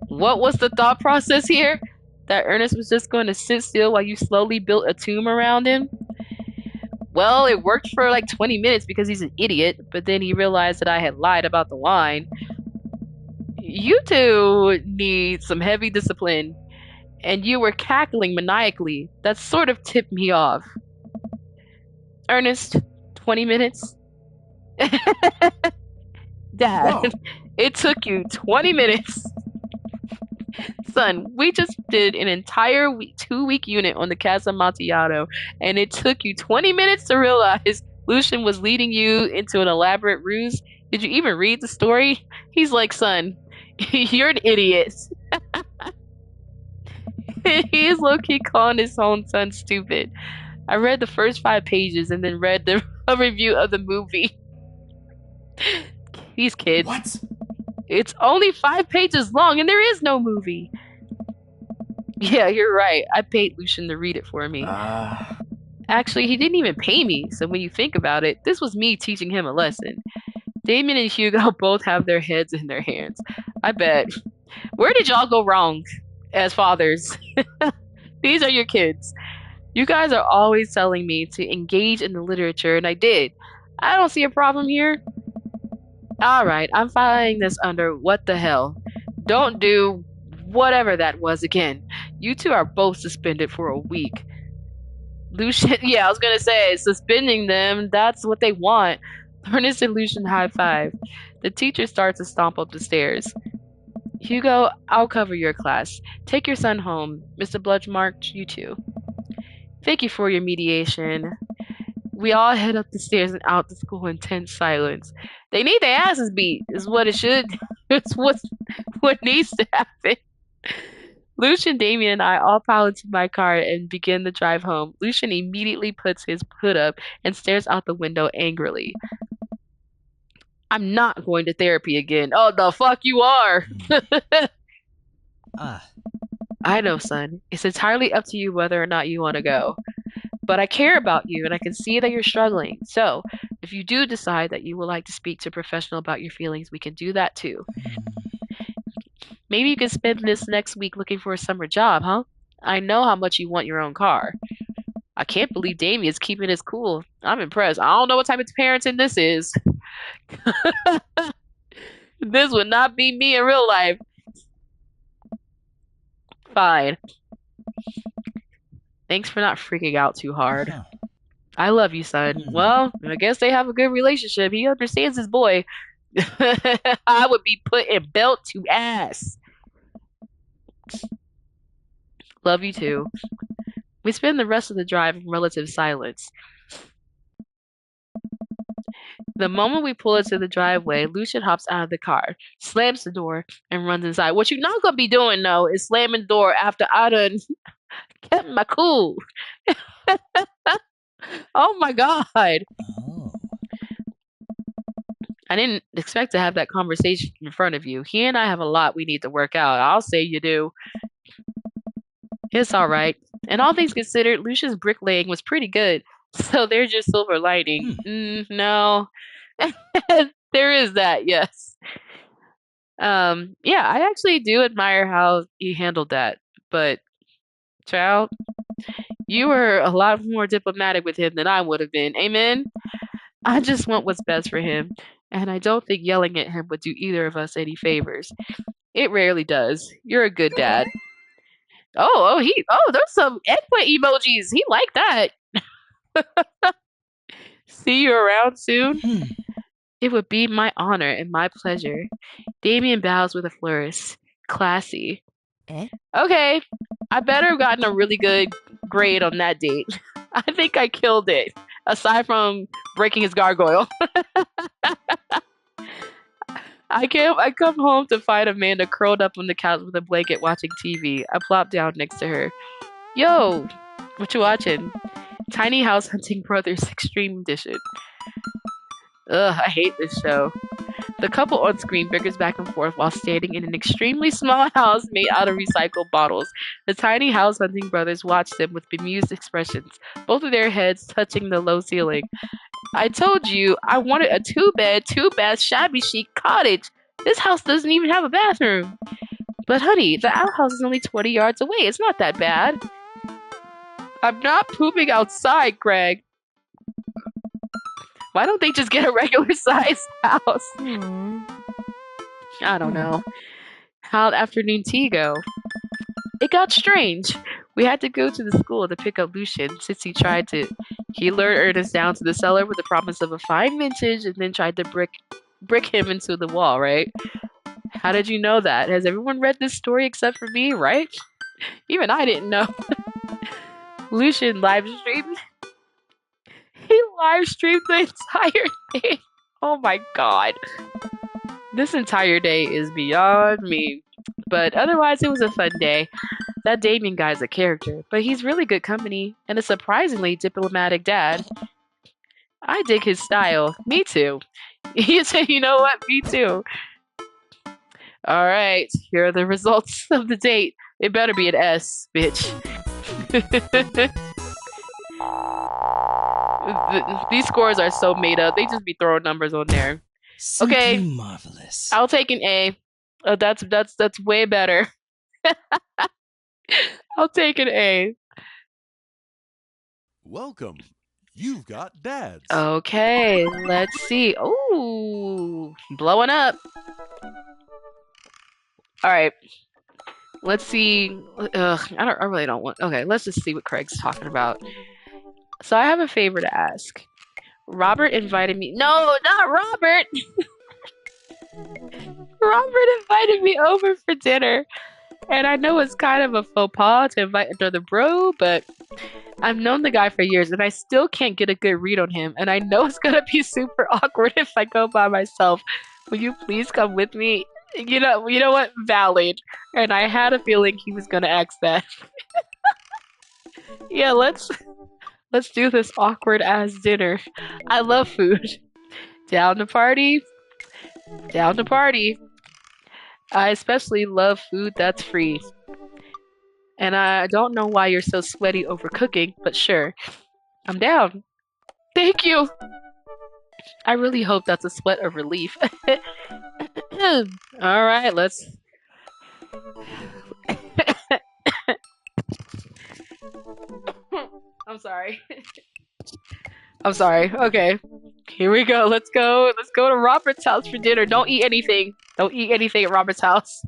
What was the thought process here? That Ernest was just going to sit still while you slowly built a tomb around him? Well, it worked for like 20 minutes because he's an idiot, but then he realized that I had lied about the wine. You two need some heavy discipline, and you were cackling maniacally. That sort of tipped me off. Ernest, 20 minutes? Dad, Whoa. it took you 20 minutes. Son, we just did an entire 2-week unit on the Casa Amontillado, and it took you 20 minutes to realize Lucian was leading you into an elaborate ruse. Did you even read the story? He's like, son, you're an idiot. He is low-key calling his own son stupid. I read the first 5 pages and then read a review of the movie. These kids. What? It's only 5 pages long and there is no movie. Yeah, you're right. I paid Lucian to read it for me. Actually, he didn't even pay me, so when you think about it, this was me teaching him a lesson. Damien and Hugo both have their heads in their hands. I bet. Where did y'all go wrong as fathers? These are your kids. You guys are always telling me to engage in the literature, and I did. I don't see a problem here. Alright, I'm filing this under what the hell. Don't do whatever that was again. You two are both suspended for a week. Lucian, yeah, I was gonna say, suspending them, that's what they want. Ernest and Lucian high five. The teacher starts to stomp up the stairs. Hugo, I'll cover your class. Take your son home. Mr. Bludgemark, you too. Thank you for your mediation. We all head up the stairs and out the school in tense silence. They need their asses beat, is what it should. It's what needs to happen. Lucian, Damien, and I all pile into my car and begin the drive home. Lucian immediately puts his hood up and stares out the window angrily. I'm not going to therapy again. Oh, the fuck you are. I know, son. It's entirely up to you whether or not you want to go. But I care about you and I can see that you're struggling. So, if you do decide that you would like to speak to a professional about your feelings, we can do that too. Maybe you can spend this next week looking for a summer job, huh? I know how much you want your own car. I can't believe Damien's keeping his cool. I'm impressed. I don't know what type of parenting this is. This would not be me in real life. Fine. Thanks for not freaking out too hard. I love you, son. Well, I guess they have a good relationship. He understands his boy. I would be putting belt to ass. Love you too. We spend the rest of the drive in relative silence. The moment we pull into the driveway, Lucian hops out of the car, slams the door, and runs inside. What you're not gonna be doing though is slamming the door after I done kept my cool. Oh my god. I didn't expect to have that conversation in front of you. He and I have a lot we need to work out. I'll say you do. It's all right. And all things considered, Lucian's bricklaying was pretty good. So there's your silver lining. No. There is that, yes. Yeah, I actually do admire how you handled that. But, child, you were a lot more diplomatic with him than I would have been. Amen? I just want what's best for him. And I don't think yelling at him would do either of us any favors. It rarely does. You're a good dad. There's some eggplant emojis. He liked that. See you around soon? It would be my honor and my pleasure. Damien bows with a flourish. Classy. Okay, I better have gotten a really good grade on that date. I think I killed it. Aside from breaking his gargoyle. I come home to find Amanda curled up on the couch with a blanket watching TV. I plop down next to her. Yo, what you watching? Tiny House Hunting Brothers Extreme Edition. Ugh, I hate this show. The couple on screen bickers back and forth while standing in an extremely small house made out of recycled bottles. The Tiny House Hunting Brothers watch them with bemused expressions, both of their heads touching the low ceiling. I told you I wanted a two-bed, two-bath, shabby chic cottage. This house doesn't even have a bathroom. But honey, the outhouse is only 20 yards away. It's not that bad. I'm not pooping outside, Greg. Why don't they just get a regular sized house? I don't know. How'd afternoon tea go? It got strange. We had to go to the school to pick up Lucian since he lured Ernest down to the cellar with the promise of a fine vintage and then tried to brick him into the wall, right? How did you know that? Has everyone read this story except for me, right? Even I didn't know. Lucian live streamed. He live streamed the entire day. Oh my god. This entire day is beyond me. But otherwise, it was a fun day. That Damien guy's a character, but he's really good company and a surprisingly diplomatic dad. I dig his style. Me too. You know what? Me too. Alright, here are the results of the date. It better be an S, bitch. These scores are so made up. They just be throwing numbers on there. Okay, marvelous. I'll take an A. That's way better. I'll take an A. Welcome. You've got dads. Okay, let's see. Ooh, blowing up. All right. Let's see. I really don't want. Okay, let's just see what Craig's talking about. So I have a favor to ask. Robert invited me. No, not Robert. Robert invited me over for dinner. And I know it's kind of a faux pas to invite another bro, but I've known the guy for years and I still can't get a good read on him. And I know it's gonna be super awkward if I go by myself. Will you please come with me? You know what? Valid. And I had a feeling he was gonna ask that. Yeah, let's do this awkward ass dinner. I love food. Down to party? Down to party. I especially love food that's free. And I don't know why you're so sweaty over cooking, but sure, I'm down. Thank you. I really hope that's a sweat of relief. All right, let's. I'm sorry. I'm sorry. Okay, here we go. Let's go. Let's go to Robert's house for dinner. Don't eat anything. Don't eat anything at Robert's house.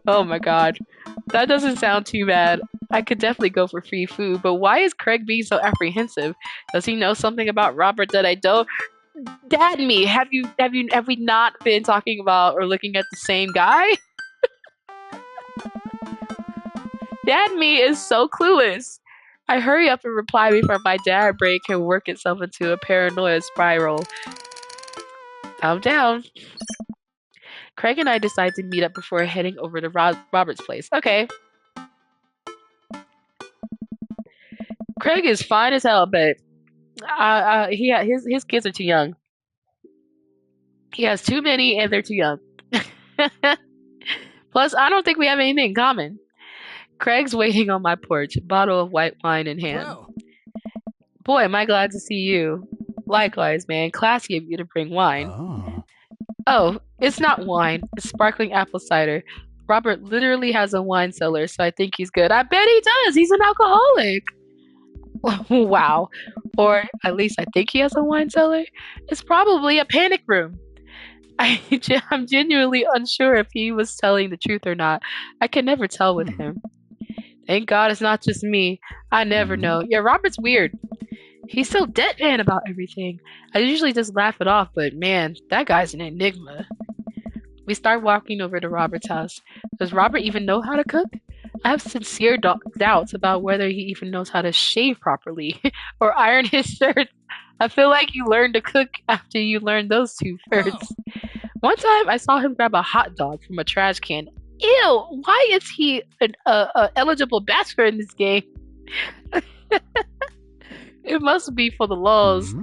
Oh my god. That doesn't sound too bad. I could definitely go for free food, but why is Craig being so apprehensive? Does he know something about Robert that I don't? Dad and me, have we not been talking about or looking at the same guy? Dad and me is so clueless. I hurry up and reply before my dad brain can work itself into a paranoia spiral. I'm down. Craig and I decide to meet up before heading over to Robert's place. Okay. Craig is fine as hell, but his kids are too young. He has too many, and they're too young. Plus, I don't think we have anything in common. Craig's waiting on my porch, bottle of white wine in hand. Well, Boy, am I glad to see you. Likewise, man. Classy of you to bring wine. Oh, it's not wine. It's sparkling apple cider. Robert literally has a wine cellar, so I think he's good. I bet he does. He's an alcoholic. Wow. Or at least I think he has a wine cellar. It's probably a panic room. I'm genuinely unsure if he was telling the truth or not. I can never tell with him. Thank God it's not just me. I never know. Yeah, Robert's weird. He's so deadpan about everything. I usually just laugh it off, but man, that guy's an enigma. We start walking over to Robert's house. Does Robert even know how to cook? I have sincere doubts about whether he even knows how to shave properly or iron his shirts. I feel like you learn to cook after you learn those two first. One time I saw him grab a hot dog from a trash can. Ew, why is he an eligible bachelor in this game? It must be for the lulz.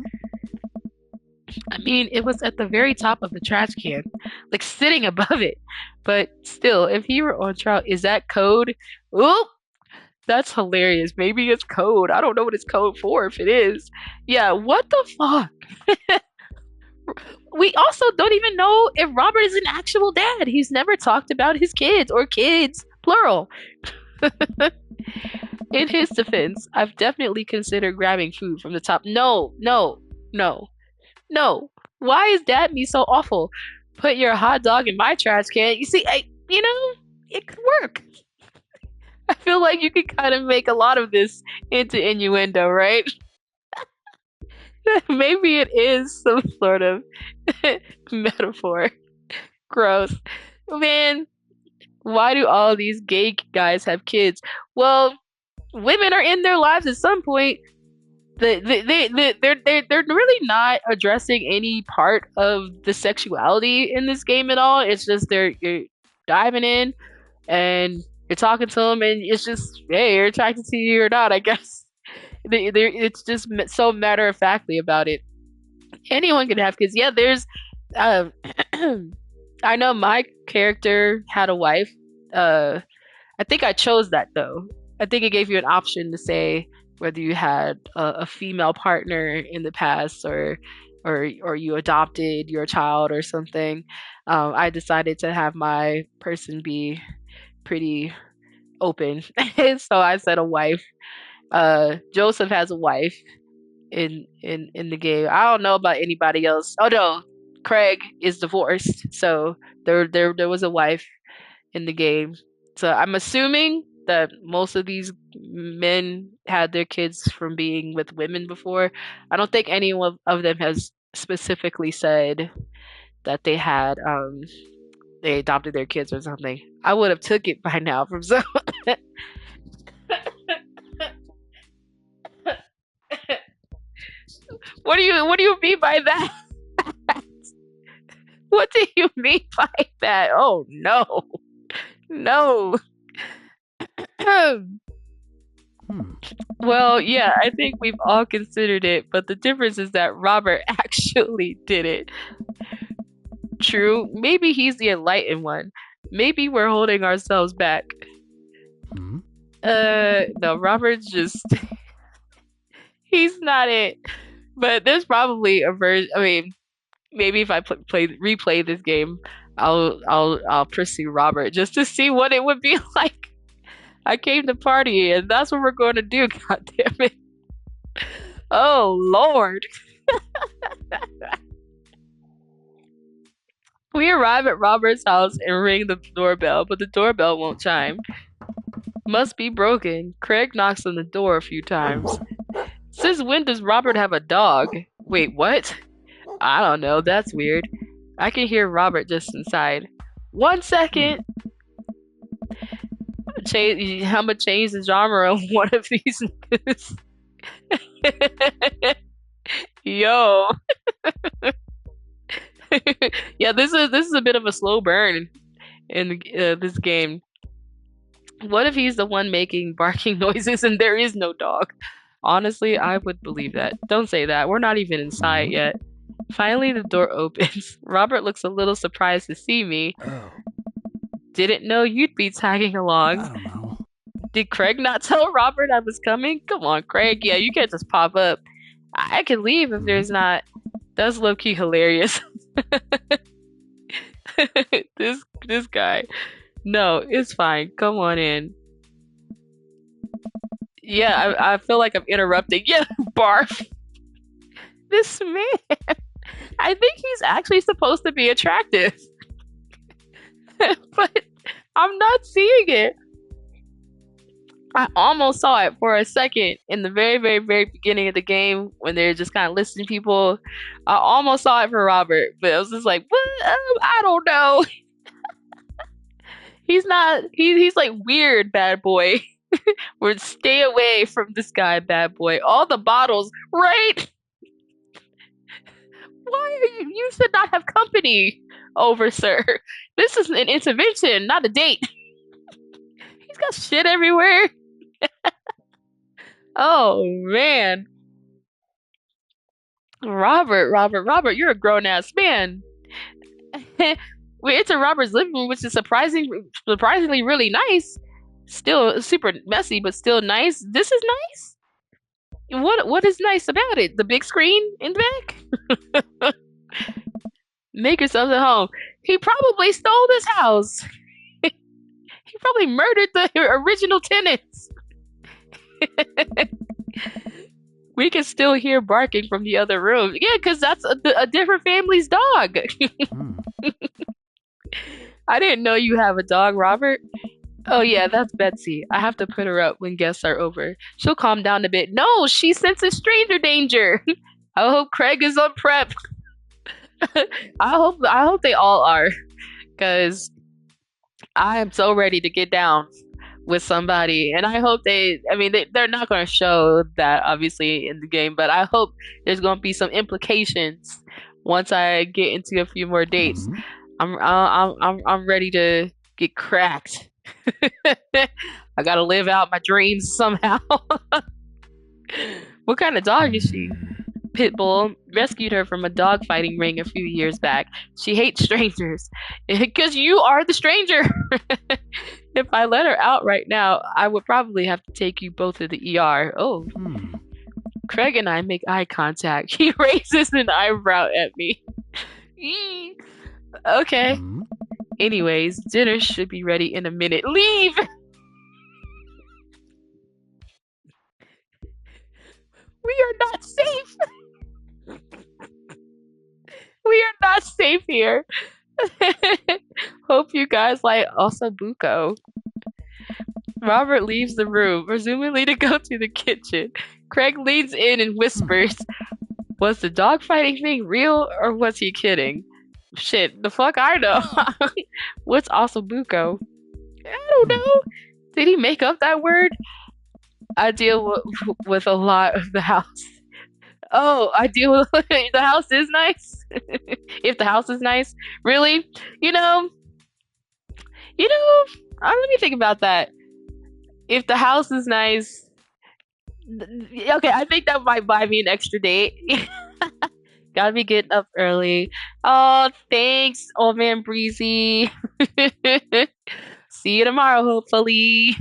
I mean, it was at the very top of the trash can, like sitting above it. But still, if he were on trial, is that code? Oop! That's hilarious. Maybe it's code. I don't know what it's code for if it is. Yeah, what the fuck? We also don't even know if Robert is an actual dad. He's never talked about his kids or kids, plural. In his defense, I've definitely considered grabbing food from the top. No. Why is dad me so awful? Put your hot dog in my trash can. You see, it could work. I feel like you could kind of make a lot of this into innuendo, right? Maybe it is some sort of metaphor. Gross. Man, why do all these gay guys have kids? Well, women are in their lives at some point. They're really not addressing any part of the sexuality in this game at all. It's just you're diving in and you're talking to them, and it's just, hey, you're attracted to you or not, I guess. It's just so matter of factly about it. Anyone can have kids. Yeah, there's. I know my character had a wife. I think I chose that though. I think it gave you an option to say whether you had a female partner in the past or you adopted your child or something. I decided to have my person be pretty open, so I said a wife. Joseph has a wife in the game. I don't know about anybody else. Oh no, Craig is divorced, so there was a wife in the game. So I'm assuming that most of these men had their kids from being with women before. I don't think any of them has specifically said that they had they adopted their kids or something. I would have took it by now from some. What do you mean by that? What do you mean by that? Oh no. No. Well, yeah, I think we've all considered it, but the difference is that Robert actually did it. True, maybe he's the enlightened one. Maybe we're holding ourselves back. Hmm? No, Robert's just he's not it. But there's probably a version. I mean, maybe if I replay this game, I'll pursue Robert just to see what it would be like. I came to party, and that's what we're going to do. God damn it! Oh Lord! We arrive at Robert's house and ring the doorbell, but the doorbell won't chime. Must be broken. Craig knocks on the door a few times. Since when does Robert have a dog? Wait, what? I don't know. That's weird. I can hear Robert just inside. 1 second. I'm gonna change the genre of one of these niggas. Yo. Yeah, this is a bit of a slow burn in this game. What if he's the one making barking noises and there is no dog? Honestly, I would believe that. Don't say that. We're not even inside yet. Finally, the door opens. Robert looks a little surprised to see me. Oh, Didn't know you'd be tagging I along. don't know. Did Craig not tell Robert I was coming? Come on, Craig. Yeah, you can't just pop up. I can leave if there's not. That's low-key hilarious. This guy. No, it's fine. Come on in. Yeah, I feel like I'm interrupting. Yeah, barf. This man. I think he's actually supposed to be attractive. But I'm not seeing it. I almost saw it for a second in the very, very, very beginning of the game when they're just kind of listening to people. I almost saw it for Robert, but I was just like, what? I don't know. He's not. He's like weird, bad boy. We're stay away from this guy, bad boy. All the bottles, right? Why are you? You should not have company over, sir. This is an intervention, not a date. He's got shit everywhere. Oh man, Robert, you're a grown ass man. We enter Robert's living room, which is surprisingly really nice. Still super messy, but still nice. This is nice. What is nice about it? The big screen in the back. Make yourselves at home. He probably stole this house. He probably murdered the original tenants. We can still hear barking from the other room. Yeah, because that's a different family's dog. I didn't know you have a dog, Robert. Oh yeah, that's Betsy. I have to put her up when guests are over. She'll calm down a bit. No, she senses stranger danger. I hope Craig is on prep. I hope they all are, because I am so ready to get down with somebody, and I hope they're not going to show that obviously in the game, but I hope there's going to be some implications once I get into a few more dates. I'm ready to get cracked. I gotta live out my dreams somehow. What kind of dog is she? Pitbull. Rescued her from a dog fighting ring a few years back. She hates strangers. Because you are the stranger. If I let her out right now, I would probably have to take you both to the ER. Oh. Craig and I make eye contact. He raises an eyebrow at me. Okay. Anyways, dinner should be ready in a minute. Leave! We are not safe! We are not safe here. Hope you guys like Osabuco. Robert leaves the room, presumably to go to the kitchen. Craig leans in and whispers, was the dog fighting thing real or was he kidding? Shit, the fuck I know. What's Osabuco? I don't know. Did he make up that word? I deal with a lot of the house. Oh, I deal with the house is nice. If the house is nice, really, let me think about that. If the house is nice, okay, I think that might buy me an extra date. Gotta be getting up early. Oh, thanks, old man Breezy. See you tomorrow, hopefully.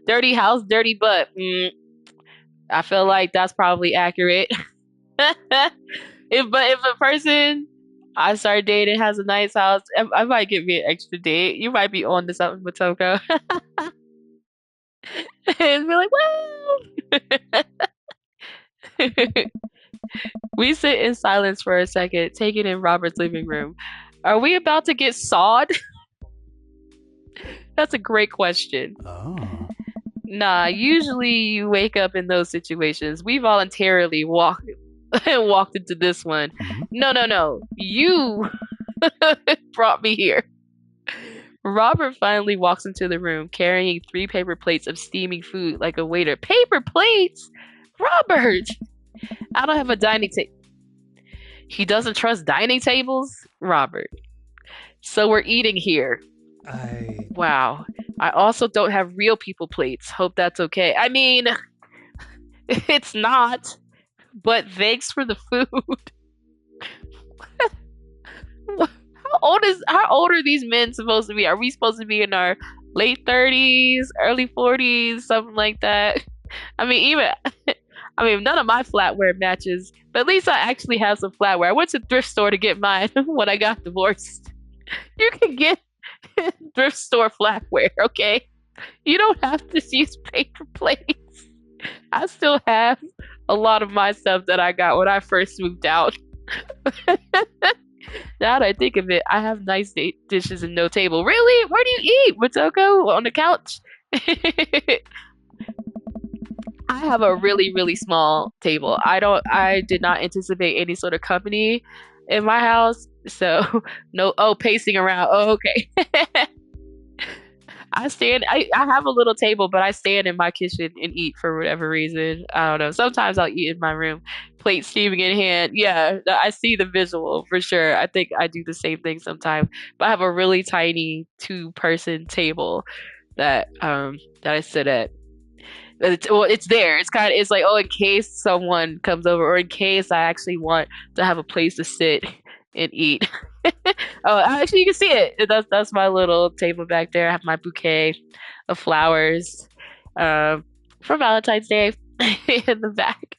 Dirty house, dirty butt. I feel like that's probably accurate. If a person I start dating has a nice house, I might give me an extra date. You might be on to something, Matoko. And be like, well. We sit in silence for a second, taking in Robert's living room. Are we about to get sawed? That's a great question. Oh. Nah, usually you wake up in those situations. We voluntarily walked into this one. No. You brought me here. Robert finally walks into the room carrying 3 paper plates of steaming food like a waiter. Paper plates? Robert! I don't have a dining table. He doesn't trust dining tables? Robert. So we're eating here. Wow. I also don't have real people plates. Hope that's okay. I mean, it's not. But thanks for the food. How old are these men supposed to be? Are we supposed to be in our late 30s, early 40s, something like that? I mean, none of my flatware matches, but at least I actually have some flatware. I went to the thrift store to get mine when I got divorced. You can get thrift store flatware, okay? You don't have to use paper plates. I still have a lot of my stuff that I got when I first moved out. Now that I think of it, I have nice dishes and no table. Really? Where do you eat, Matoko? On the couch? I have a really, really small table. I did not anticipate any sort of company in my house. So, no, pacing around. Oh, okay. I have a little table, but I stand in my kitchen and eat for whatever reason. I don't know. Sometimes I'll eat in my room, plate steaming in hand. Yeah, I see the visual for sure. I think I do the same thing sometimes. But I have a really tiny 2-person table that I sit at. It's there. It's like, oh, in case someone comes over, or in case I actually want to have a place to sit and eat. Oh, actually, you can see it. That's my little table back there. I have my bouquet of flowers for Valentine's Day in the back.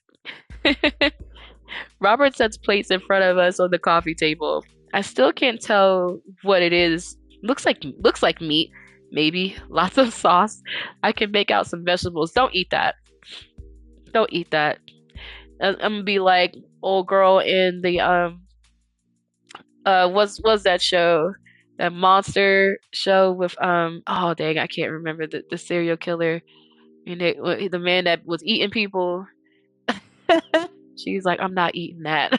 Robert sets plates in front of us on the coffee table. I still can't tell what it is. Looks like meat. Maybe lots of sauce. I can make out some vegetables. Don't eat that. Don't eat that. I'm gonna be like old girl in the what's that show? That monster show with oh dang, I can't remember the serial killer and the man that was eating people. She's like, I'm not eating that.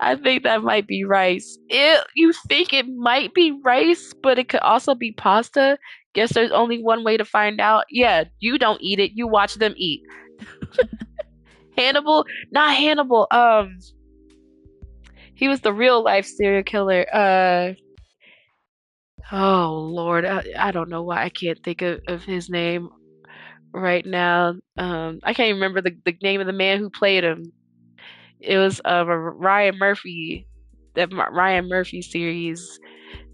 I think that might be rice. You think it might be rice, but it could also be pasta. Guess there's only one way to find out. Yeah, you don't eat it. You watch them eat. Hannibal, not Hannibal. He was the real life serial killer. Oh Lord, I don't know why I can't think of his name right now. I can't even remember the name of the man who played him. It was a Ryan Murphy, that Ryan Murphy series.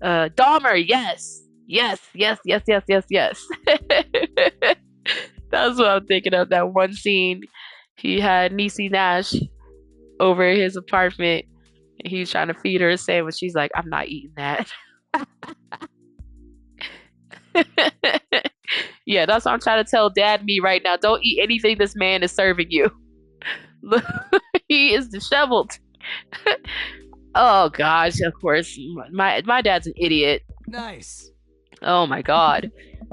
Dahmer, yes. That's what I'm thinking of. That one scene, he had Niecy Nash over at his apartment, and he's trying to feed her a sandwich. She's like, "I'm not eating that." Yeah, that's what I'm trying to tell Dad me right now. Don't eat anything this man is serving you. He is disheveled. Oh gosh, of course. My dad's an idiot. Nice. Oh my god.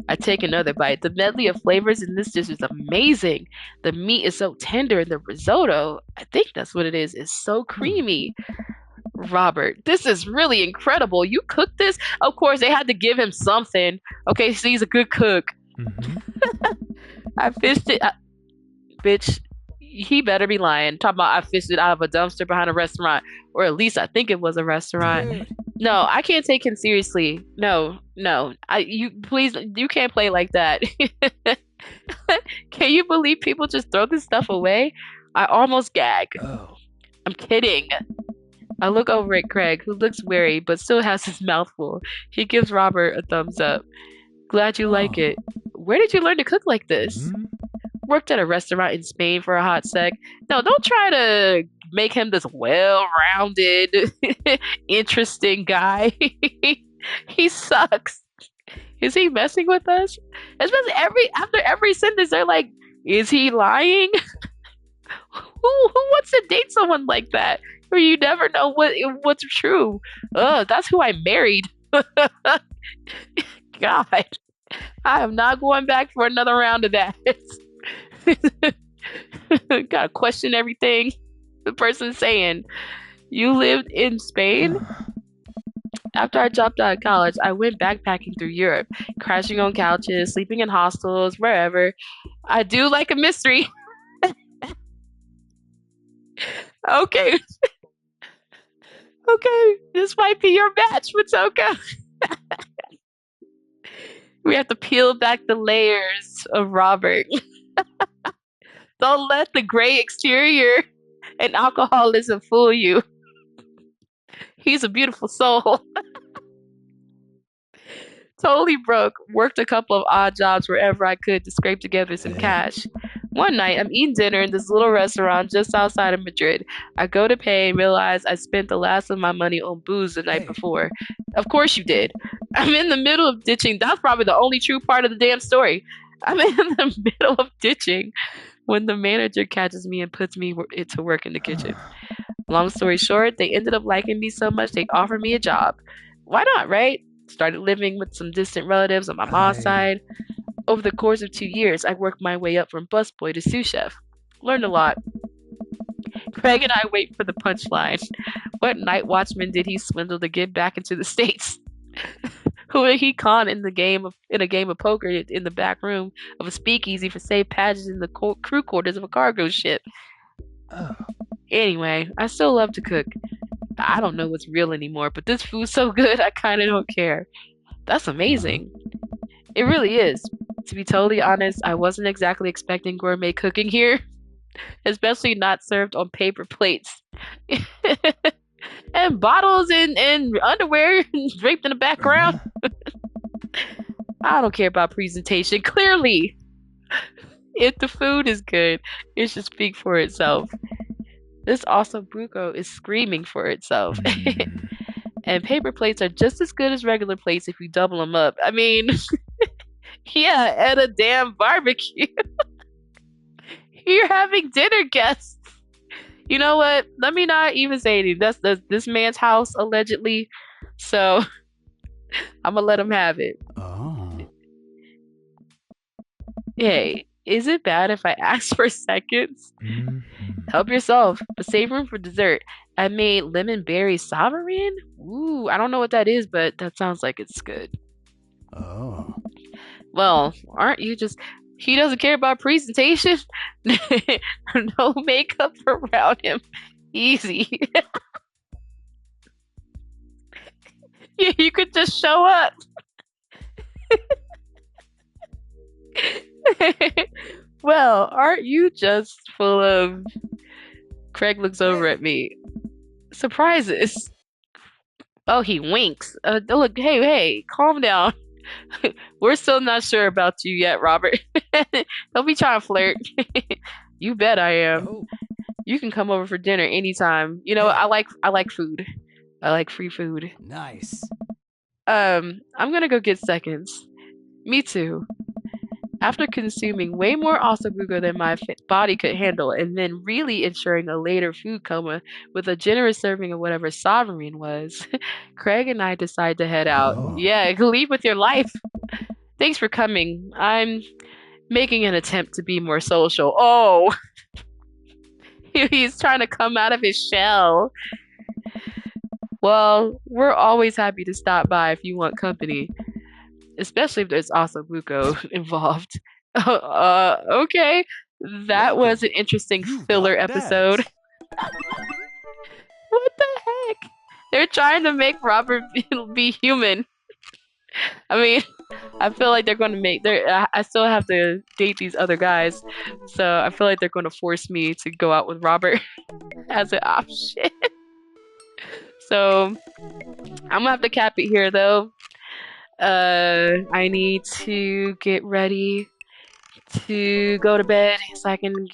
I take another bite. The medley of flavors in this dish is amazing. The meat is so tender and the risotto, I think that's what it is so creamy. Robert, this is really incredible. You cooked this? Of course, they had to give him something. Okay, so he's a good cook. I fished it. Bitch, he better be lying. Talking about I fished it out of a dumpster behind a restaurant. Or at least I think it was a restaurant. Dude. No, I can't take him seriously. No. You please, you can't play like that. Can you believe people just throw this stuff away? I almost gag. Oh. I'm kidding. I look over at Craig, who looks wary but still has his mouth full. He gives Robert a thumbs up. Glad you like Oh. it. Where did you learn to cook like this? Hmm? Worked at a restaurant in Spain for a hot sec. No, don't try to make him this well-rounded, interesting guy. He sucks. Is he messing with us? Especially after every sentence, they're like, "Is he lying?" Who wants to date someone like that? Where you never know what's true. That's who I married. God, I am not going back for another round of that. Gotta question everything the person's saying. You lived in Spain? After I dropped out of college, I went backpacking through Europe, crashing on couches, sleeping in hostels, wherever. I do like a mystery. Okay, okay, this might be your match, Matoka. We have to peel back the layers of Robert. Don't let the gray exterior and alcoholism fool you. He's a beautiful soul. Totally broke. Worked a couple of odd jobs wherever I could to scrape together some cash. One night, I'm eating dinner in this little restaurant just outside of Madrid. I go to pay and realize I spent the last of my money on booze the night before. Of course you did. I'm in the middle of ditching. That's probably the only true part of the damn story. I'm in the middle of ditching when the manager catches me and puts me to work in the kitchen. Long story short, they ended up liking me so much they offered me a job. Why not, right? Started living with some distant relatives on my mom's side. Over the course of 2 years, I worked my way up from busboy to sous chef. Learned a lot. Craig and I wait for the punchline. What night watchman did he swindle to get back into the States? Who did he con in a game of poker in the back room of a speakeasy for safe passage in the crew quarters of a cargo ship? Anyway, I still love to cook. I don't know what's real anymore, but this food's so good I kinda don't care. That's amazing. It really is. To be totally honest, I wasn't exactly expecting gourmet cooking here, especially not served on paper plates. And bottles and underwear draped in the background. I don't care about presentation. Clearly, if the food is good, it should speak for itself. This awesome buco is screaming for itself. And paper plates are just as good as regular plates if you double them up. I mean, yeah, at a damn barbecue. You're having dinner guests. You know what? Let me not even say anything. That's this man's house, allegedly. So, I'm gonna let him have it. Oh. Hey, is it bad if I ask for seconds? Help yourself, but save room for dessert. I made lemon berry sovereign. Ooh, I don't know what that is, but that sounds like it's good. Oh. Well, aren't you just... He doesn't care about presentation? No makeup around him. Easy. You could just show up. Well, aren't you just full of... Craig looks over at me. Surprises. Oh, he winks. Look, hey, calm down. We're still not sure about you yet, Robert. Don't be trying to flirt. You bet I am. You can come over for dinner anytime. You know, I like food. I like free food. Nice. I'm gonna go get seconds. Me too. After consuming way more ossobuco than my body could handle, and then really ensuring a later food coma with a generous serving of whatever sovereign was, Craig and I decide to head out. Yeah, leave with your life. Thanks for coming. I'm making an attempt to be more social. Oh, he's trying to come out of his shell. Well, we're always happy to stop by if you want company. Especially if there's ossobuco involved. Okay. That was an interesting filler episode. What the heck? They're trying to make Robert be human. I mean, I feel like they're going to make. I still have to date these other guys, so I feel like they're going to force me to go out with Robert as an option. So I'm gonna have to cap it here, though. I need to get ready to go to bed so I can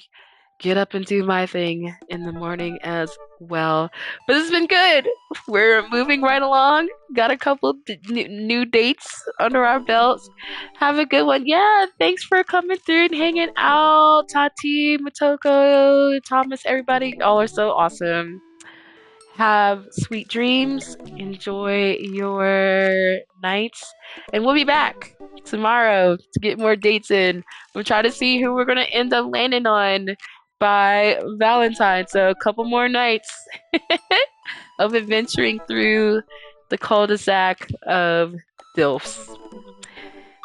get up and do my thing in the morning as well. But this has been good. We're moving right along. Got a couple new dates under our belts. Have a good one. Yeah, thanks for coming through and hanging out. Tati, Motoko, Thomas, everybody. Y'all are so awesome. Have sweet dreams. Enjoy your nights. And we'll be back tomorrow to get more dates in. We'll try to see who we're going to end up landing on by Valentine's. So a couple more nights of adventuring through the cul-de-sac of DILFs.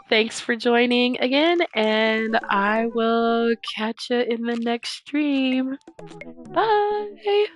Thanks for joining again, and I will catch you in the next stream. Bye!